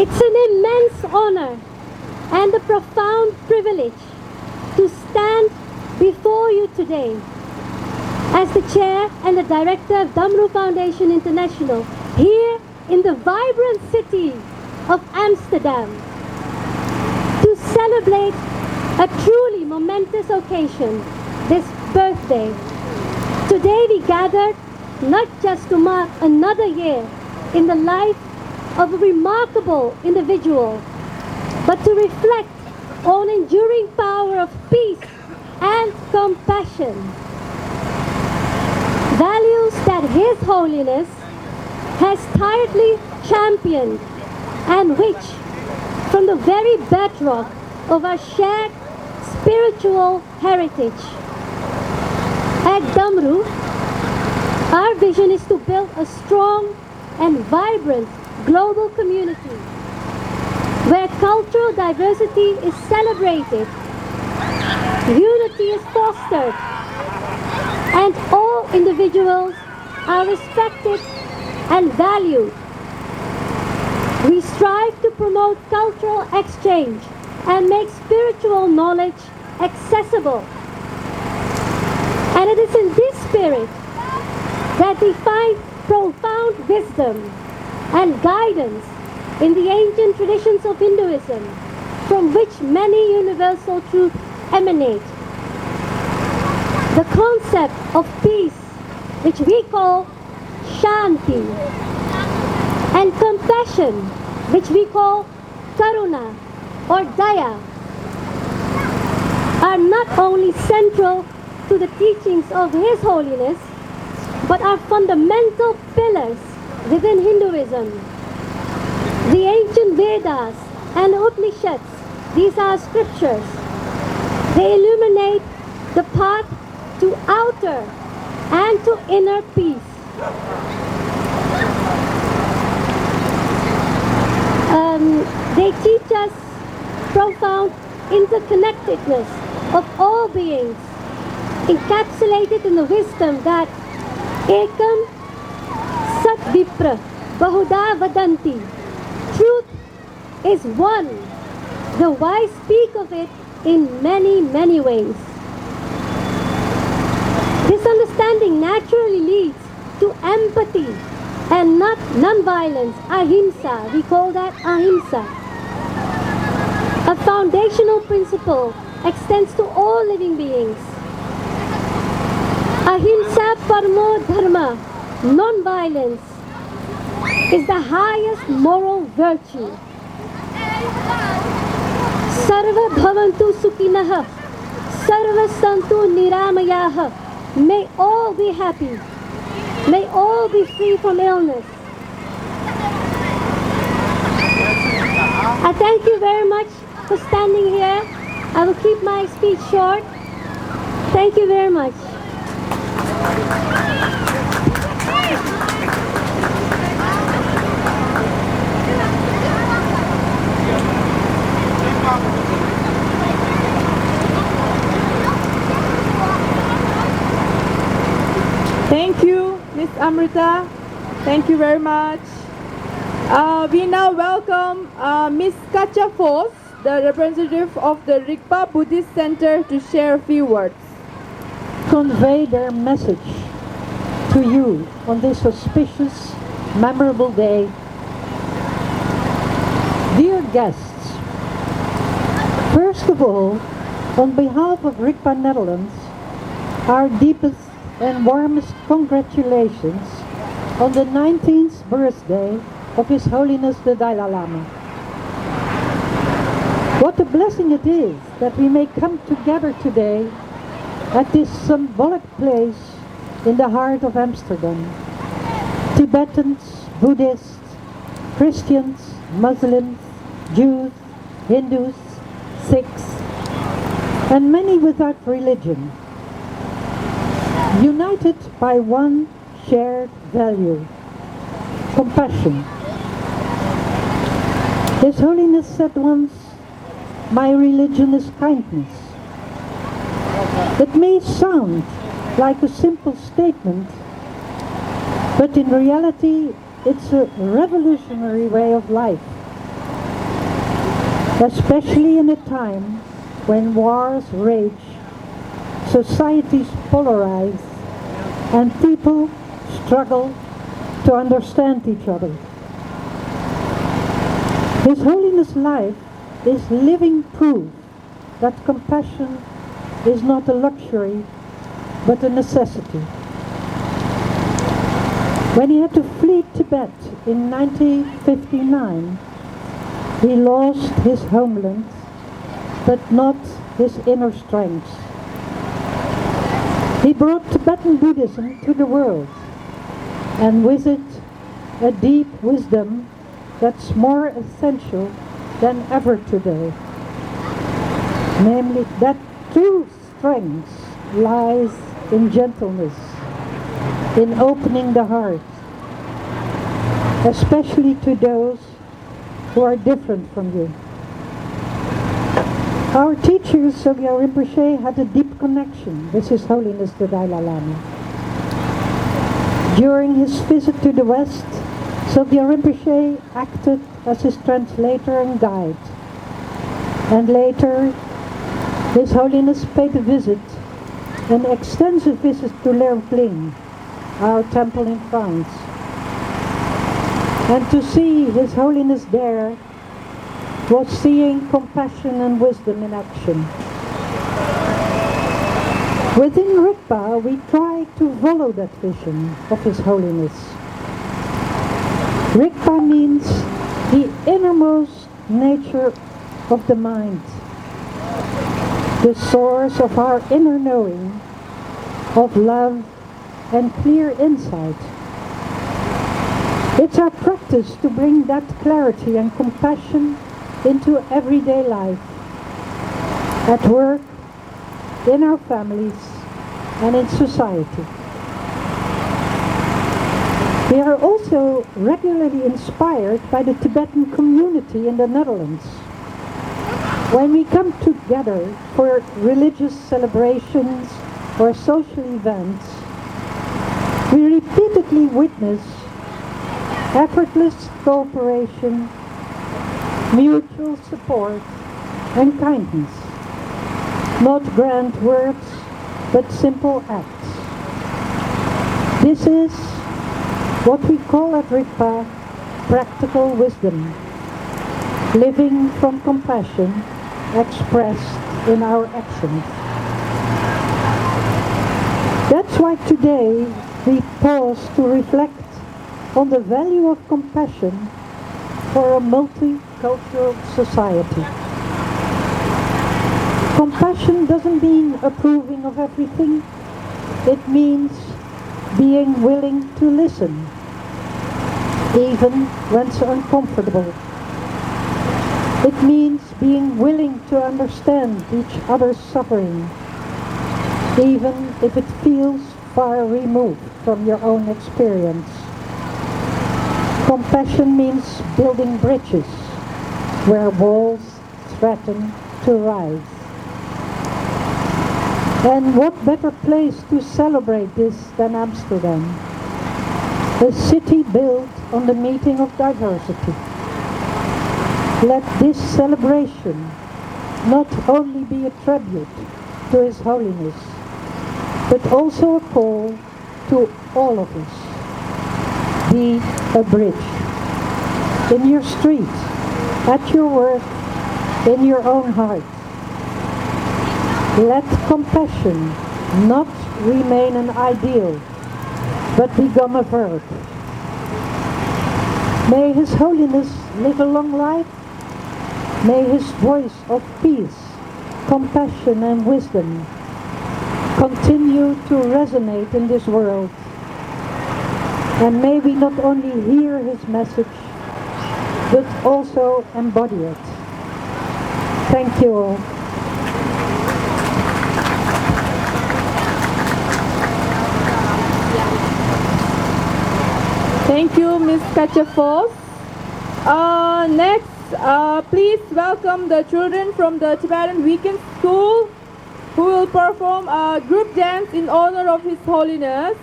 It's an immense honor and a profound privilege to stand before you today as the Chair and the Director of Damru Foundation International, here in the vibrant city of Amsterdam to celebrate a truly momentous occasion, this birthday. Today we gathered not just to mark another year in the life of a remarkable individual, but to reflect on enduring power of peace and compassion. Values that His Holiness has tirelessly championed and which, from the very bedrock of our shared spiritual heritage. At Damru, our vision is to build a strong and vibrant global community where cultural diversity is celebrated, unity is fostered, and all individuals are respected and valued. We strive to promote cultural exchange and make spiritual knowledge accessible. And it is in this spirit that we find profound wisdom and guidance in the ancient traditions of Hinduism, from which many universal truths emanate. The concept of peace, which we call Shanti, and compassion, which we call Karuna or Daya, are not only central to the teachings of His Holiness, but are fundamental pillars within Hinduism. The ancient Vedas and Upanishads, these are scriptures. They illuminate the path to outer and to inner peace. They teach us profound interconnectedness of all beings, encapsulated in the wisdom that Ekam Sat Vipra Bahuda Vadanti. Truth is one. The wise speak of it in many, many ways. This understanding naturally leads to empathy and not non-violence, ahimsa. We call that ahimsa. A foundational principle extends to all living beings. Ahimsa paramo dharma, non-violence, is the highest moral virtue. Sarva bhavantu sukhinah, sarva santu niramayaha. May all be happy. May all be free from illness. I thank you very much for standing here. I will keep my speech short. Thank you very much. Thank you, Ms. Amrita. Thank you very much. We now welcome Ms. Katja Vos, the representative of the Rikba Buddhist Center, to share a few words. Convey their message to you on this auspicious, memorable day. Dear guests, first of all, on behalf of Rikba Netherlands, our deepest and warmest congratulations on the 19th birthday of His Holiness the Dalai Lama. What a blessing it is that we may come together today at this symbolic place in the heart of Amsterdam. Tibetans, Buddhists, Christians, Muslims, Jews, Hindus, Sikhs, and many without religion, united by one shared value, compassion. His Holiness said once, "My religion is kindness." It may sound like a simple statement, but in reality it's a revolutionary way of life, especially in a time when wars rage, societies polarize, and people struggle to understand each other. His Holiness' life is living proof that compassion is not a luxury, but a necessity. When he had to flee Tibet in 1959, he lost his homeland, but not his inner strength. He brought Tibetan Buddhism to the world, and with it a deep wisdom that's more essential than ever today. Namely, that true strength lies in gentleness, in opening the heart, especially to those who are different from you. Our teacher, Sogyal Rinpoche, had a deep connection with His Holiness the Dalai Lama. During his visit to the West, Sogyal Rinpoche acted as his translator and guide. And later, His Holiness paid a visit, an extensive visit to Lerkling, our temple in France. And to see His Holiness there was seeing compassion and wisdom in action. Within Rikba, we try to follow that vision of His Holiness. Rikba means the innermost nature of the mind, the source of our inner knowing, of love and clear insight. It's our practice to bring that clarity and compassion into everyday life, at work, in our families, and in society. We are also regularly inspired by the Tibetan community in the Netherlands. When we come together for religious celebrations or social events, we repeatedly witness effortless cooperation, mutual support, and kindness. Not grand words, but simple acts. This is what we call at Rikpa practical wisdom, living from compassion expressed in our actions. That's why today we pause to reflect on the value of compassion for a multicultural society. Compassion doesn't mean approving of everything. It means being willing to listen, even when it's uncomfortable. It means being willing to understand each other's suffering, even if it feels far removed from your own experience. Compassion means building bridges where walls threaten to rise. And what better place to celebrate this than Amsterdam? A city built on the meeting of diversity. Let this celebration not only be a tribute to His Holiness, but also a call to all of us. Be a bridge. In your street, at your work, in your own heart. Let compassion not remain an ideal, but become a verb. May His Holiness live a long life. May His voice of peace, compassion and wisdom continue to resonate in this world. And may we not only hear His message, but also embody it. Thank you all. Thank you, Ms. Kachafos. Next, please welcome the children from the Tibetan Weekend School who will perform a group dance in honor of His Holiness.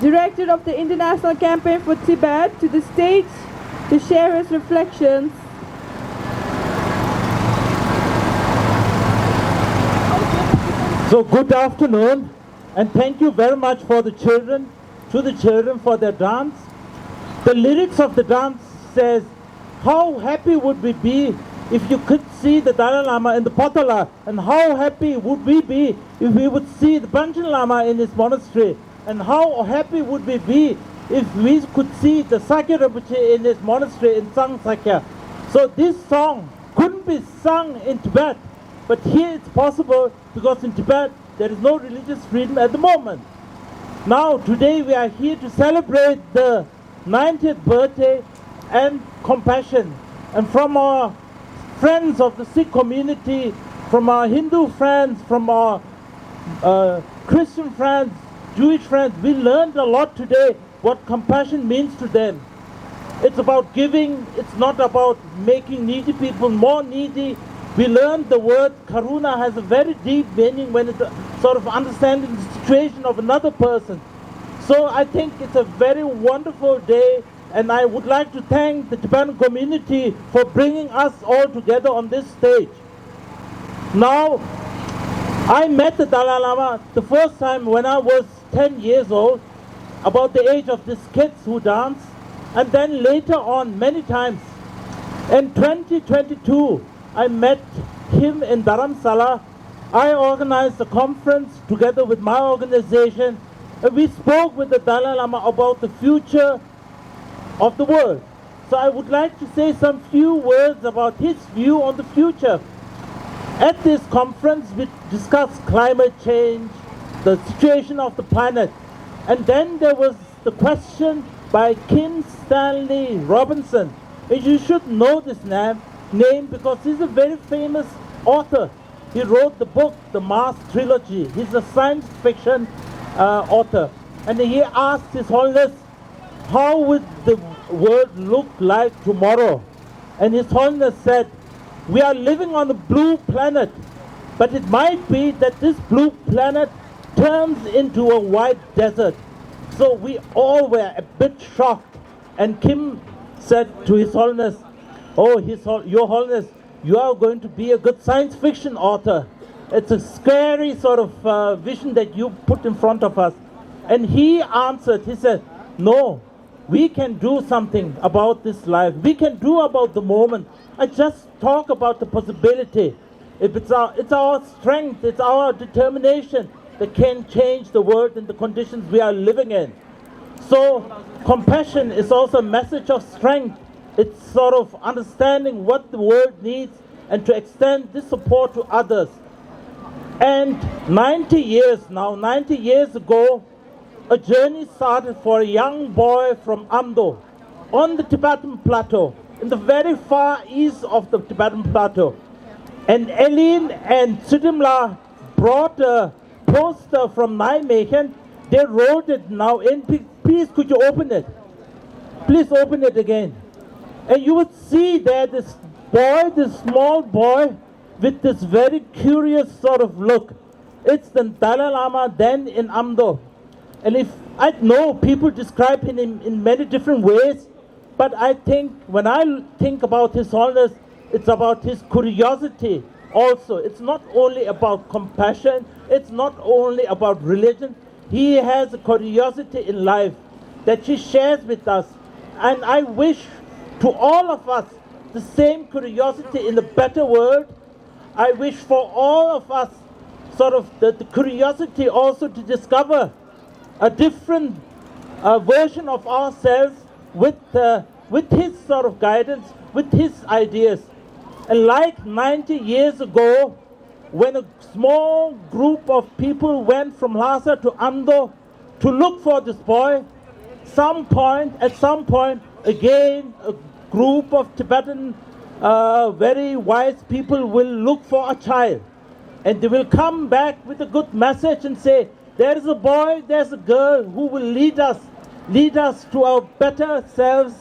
Director of the International Campaign for Tibet, to the stage to share his reflections. So good afternoon, and thank you very much for the children, to the children for their dance. The lyrics of the dance says, how happy would we be if you could see the Dalai Lama in the Potala, and how happy would we be if we would see the Panchen Lama in his monastery, and how happy would we be if we could see the Sakya Rinpoche in his monastery in Sang Sakya. So this song couldn't be sung in Tibet, but here it's possible because in Tibet there is no religious freedom at the moment. Now today we are here to celebrate the 90th birthday and compassion, and from our friends of the Sikh community, from our Hindu friends, from our Christian friends, Jewish friends, we learned a lot today what compassion means to them. It's about giving, it's not about making needy people more needy. We learned the word karuna has a very deep meaning when it's sort of understanding the situation of another person. So I think it's a very wonderful day, and I would like to thank the Tibetan community for bringing us all together on this stage. Now, I met the Dalai Lama the first time when I was 10 years old, about the age of these kids who dance, and then later on many times. In 2022, I met him in Dharamsala. I organized a conference together with my organization, and we spoke with the Dalai Lama about the future of the world. So I would like to say some few words about his view on the future. At this conference, we discussed climate change, the situation of the planet, and then there was the question by Kim Stanley Robinson. And you should know this name because he's a very famous author. He wrote the book, The Mars Trilogy. He's a science fiction author. And he asked His Holiness, how would the world look like tomorrow? And His Holiness said, we are living on a blue planet, but it might be that this blue planet turns into a white desert. So we all were a bit shocked. And Kim said to His Holiness, "Oh, Your Holiness, you are going to be a good science fiction author. It's a scary sort of vision that you put in front of us." And he answered, he said, "No, we can do something about this life. We can do about the moment. I just talk about the possibility. If it's our strength, it's our determination that can change the world and the conditions we are living in." So compassion is also a message of strength. It's sort of understanding what the world needs and to extend this support to others. And 90 years ago, a journey started for a young boy from Amdo on the Tibetan plateau, in the very far east of the Tibetan plateau. And Eileen and Sudimla brought a poster from Nijmegen. They wrote it now in. Please, could you open it? Please open it again. And you would see there this boy, this small boy, with this very curious sort of look. It's the Dalai Lama then in Amdo. And if I know people describe him in many different ways, but I think when I think about His Holiness, it's about his curiosity also. It's not only about compassion, it's not only about religion. He has a curiosity in life that he shares with us. And I wish to all of us the same curiosity in a better world. I wish for all of us sort of the curiosity also to discover a different version of ourselves with his sort of guidance, with his ideas. And like 90 years ago, when a small group of people went from Lhasa to Amdo to look for this boy, at some point, again, a group of Tibetan very wise people will look for a child. And they will come back with a good message and say, there is a boy, there's a girl who will lead us to our better selves,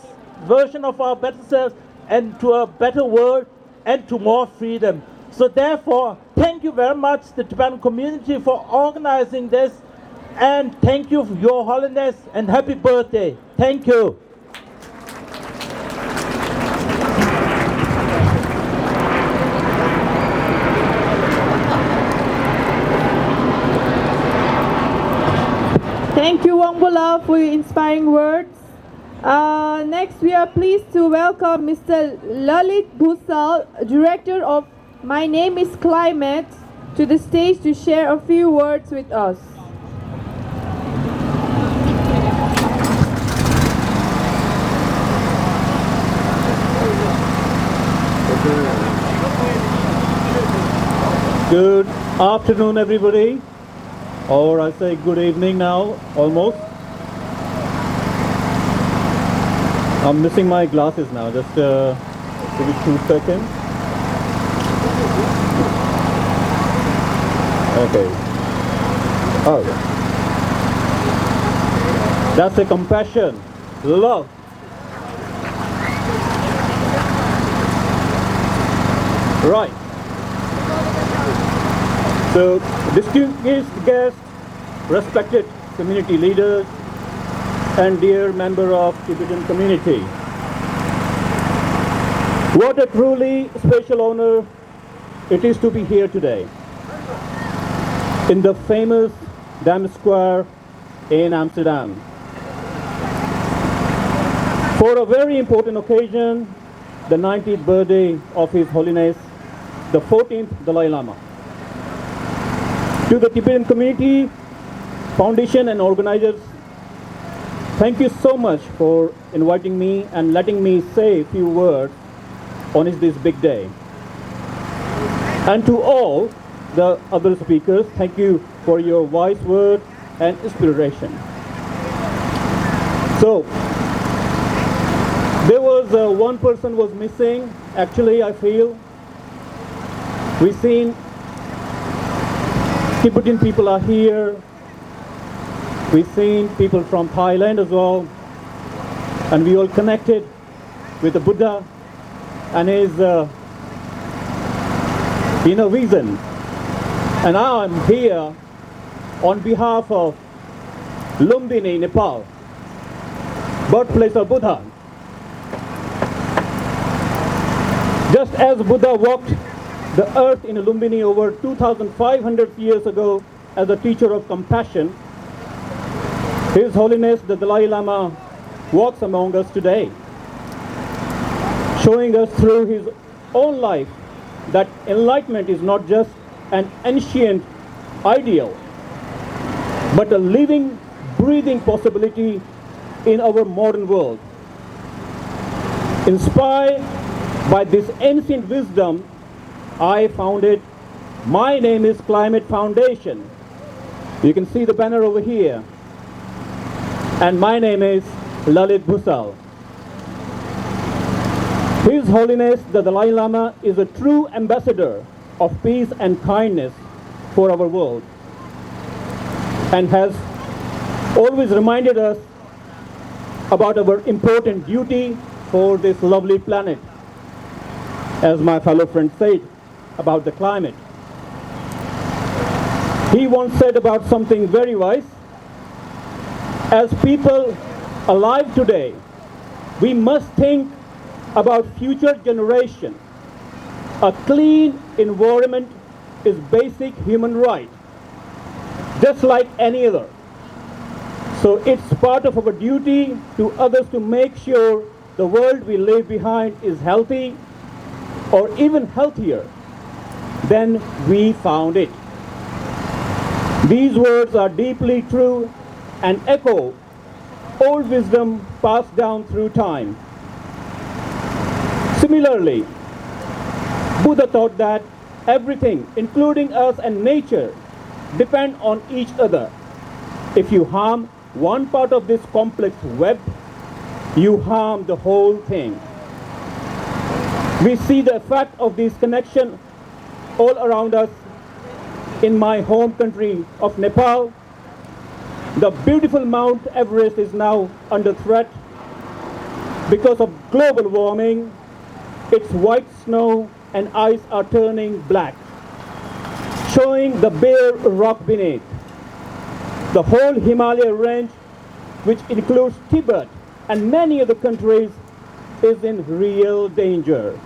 version of our better selves, and to a better world, and to more freedom. So therefore, thank you very much, the Tibetan community, for organizing this. And thank you, Your Holiness, and happy birthday. Thank you. Thank you, Wangbula, for your inspiring words. Next, we are pleased to welcome Mr. Lalit Bhusal, Director of My Name is Climate, to the stage to share a few words with us. Good afternoon, everybody. Or I say good evening now, almost. I'm missing my glasses now, just give me 2 seconds. Okay. Oh. That's a compassion, love. Right. So, distinguished guests, respected community leaders, and dear member of Tibetan community. What a truly special honor it is to be here today in the famous Dam Square in Amsterdam for a very important occasion, the 90th birthday of His Holiness, the 14th Dalai Lama. To the Tibetan community, foundation and organizers, thank you so much for inviting me and letting me say a few words on this big day. And to all the other speakers, thank you for your wise words and inspiration. So, there was one person was missing. Actually, I feel we've seen Tibetan people are here. We've seen people from Thailand as well. And we all connected with the Buddha and his vision And now I'm here on behalf of Lumbini, Nepal, birthplace of Buddha. Just as Buddha walked the earth in Lumbini over 2,500 years ago as a teacher of compassion, His Holiness the Dalai Lama walks among us today, showing us through his own life that enlightenment is not just an ancient ideal, but a living, breathing possibility in our modern world. Inspired by this ancient wisdom, I founded My Name is Climate Foundation. You can see the banner over here. And my name is Lalit Bhusal. His Holiness the Dalai Lama is a true ambassador of peace and kindness for our world, and has always reminded us about our important duty for this lovely planet, as my fellow friend said about the climate. He once said about something very wise: as people alive today, we must think about future generation. A clean environment is basic human right, just like any other. So it's part of our duty to others to make sure the world we leave behind is healthy, or even healthier than we found it. These words are deeply true and echo old wisdom passed down through time. Similarly, Buddha taught that everything, including us and nature, depend on each other. If you harm one part of this complex web, you harm the whole thing. We see the effect of this connection all around us. In my home country of Nepal, the beautiful Mount Everest is now under threat because of global warming. Its white snow and ice are turning black, showing the bare rock beneath. The whole Himalaya range, which includes Tibet and many other countries, is in real danger.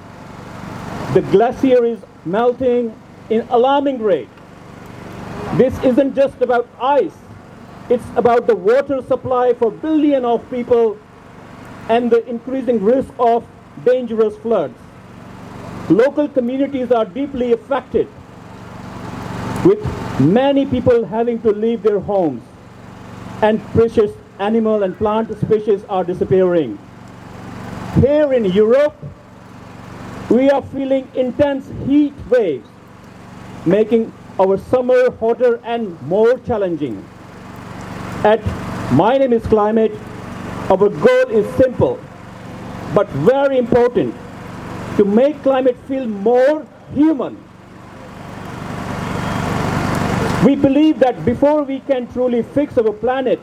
The glacier is melting in alarming rate. This isn't just about ice. It's about the water supply for billions of people and the increasing risk of dangerous floods. Local communities are deeply affected, with many people having to leave their homes, and precious animal and plant species are disappearing. Here in Europe, we are feeling intense heat waves, making our summer hotter and more challenging. At My Name is Climate, our goal is simple but very important: to make climate feel more human. We believe that before we can truly fix our planet,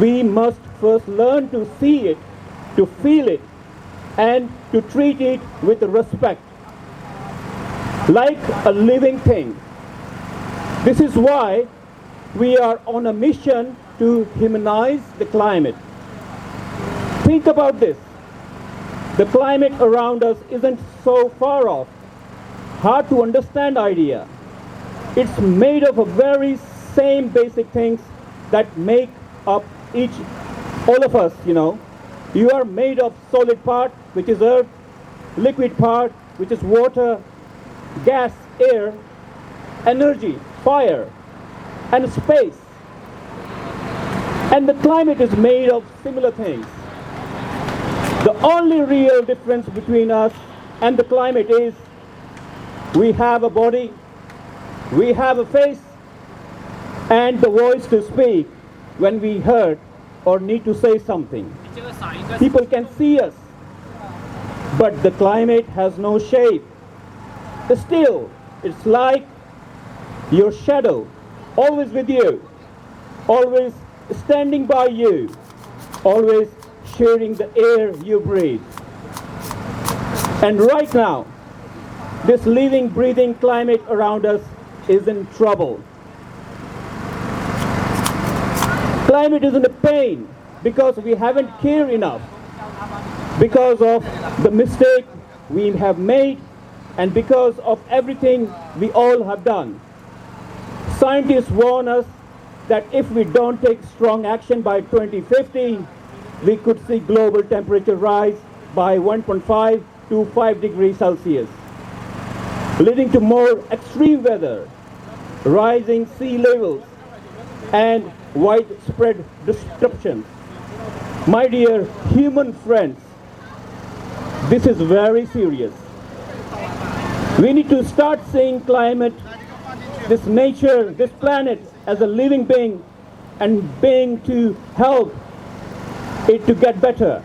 we must first learn to see it, to feel it, and to treat it with respect, like a living thing. This is why we are on a mission to humanize the climate. Think about this. The climate around us isn't so far off, hard to understand idea. It's made of the very same basic things that make up all of us, you know. You are made of solid part, which is earth, liquid part, which is water, gas, air, energy, fire, and space. And the climate is made of similar things. The only real difference between us and the climate is we have a body, we have a face, and the voice to speak when we hurt or need to say something. People can see us, but the climate has no shape. Still, it's like your shadow, always with you, always standing by you, always sharing the air you breathe. And right now, this living, breathing climate around us is in trouble. Climate is in pain because we haven't cared enough, because of the mistake we have made, and because of everything we all have done. Scientists warn us that if we don't take strong action by 2050, we could see global temperature rise by 1.5 to 5 degrees Celsius, leading to more extreme weather, rising sea levels, and widespread disruptions. My dear human friends, this is very serious. We need to start seeing climate, this nature, this planet as a living being, and being to help it to get better.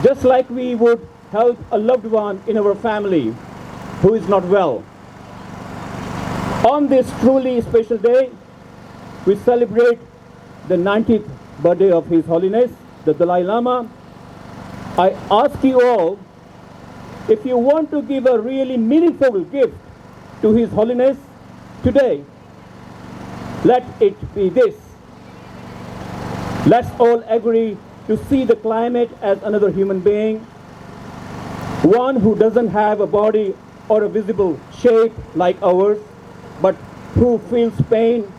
Just like we would help a loved one in our family who is not well. On this truly special day, we celebrate the 90th birthday of His Holiness, the Dalai Lama. I ask you all, if you want to give a really meaningful gift to His Holiness today, let it be this. Let's all agree to see the climate as another human being, one who doesn't have a body or a visible shape like ours, but who feels pain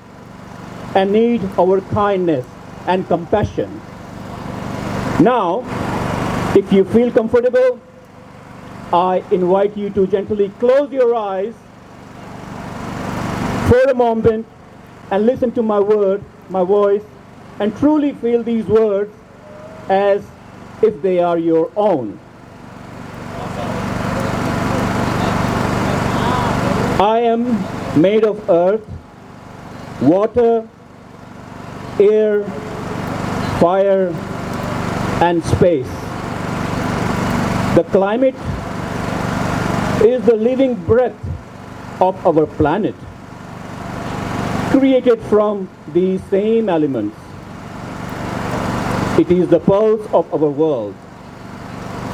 and need our kindness and compassion. Now, if you feel comfortable, I invite you to gently close your eyes for a moment and listen to my word, my voice, and truly feel these words as if they are your own. I am made of earth, water, air, fire, and space. The climate is the living breath of our planet, created from these same elements. It is the pulse of our world,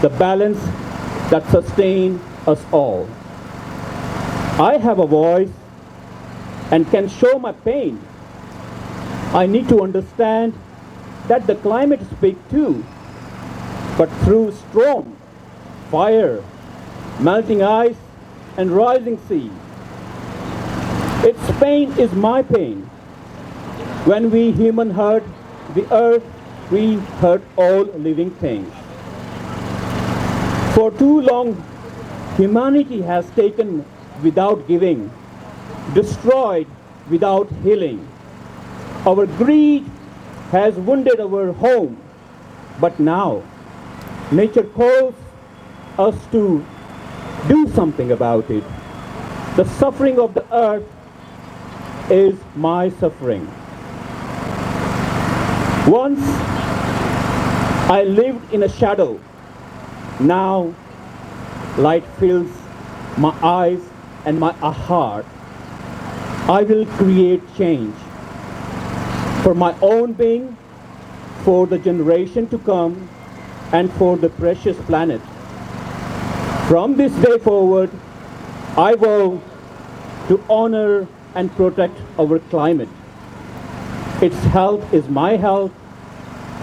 the balance that sustains us all. I have a voice and can show my pain. I need to understand that the climate speaks too, but through storm, fire, melting ice, and rising sea. Its pain is my pain. When we humans hurt the earth, we hurt all living things. For too long, humanity has taken without giving, destroyed without healing. Our greed has wounded our home, but now nature calls us to do something about it. The suffering of the earth is my suffering. Once I lived in a shadow. Now light fills my eyes and my heart. I will create change for my own being, for the generation to come, and for the precious planet. From this day forward, I vow to honor and protect our climate. Its health is my health.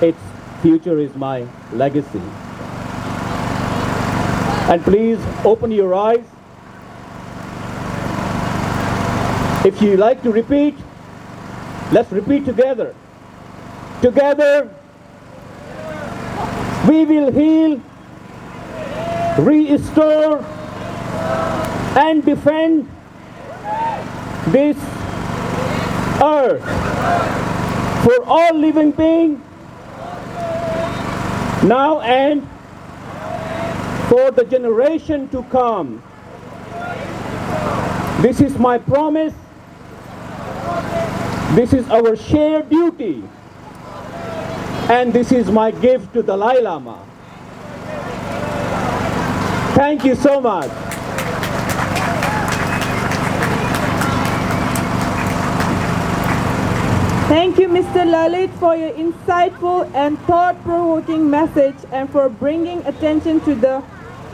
Its future is my legacy. And please open your eyes. If you like to repeat, let's repeat together. Together, we will heal, restore, and defend this earth for all living beings, now and for the generation to come. This is my promise. This is our shared duty. And this is my gift to Dalai Lama. Thank you so much. Thank you, Mr. Lalit, for your insightful and thought-provoking message and for bringing attention to the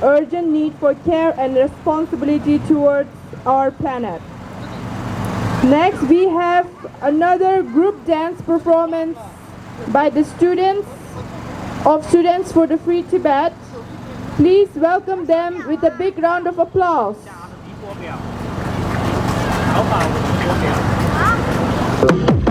urgent need for care and responsibility towards our planet. Next, we have another group dance performance by the students of Students for the Free Tibet. Please welcome them with a big round of applause. Thank you.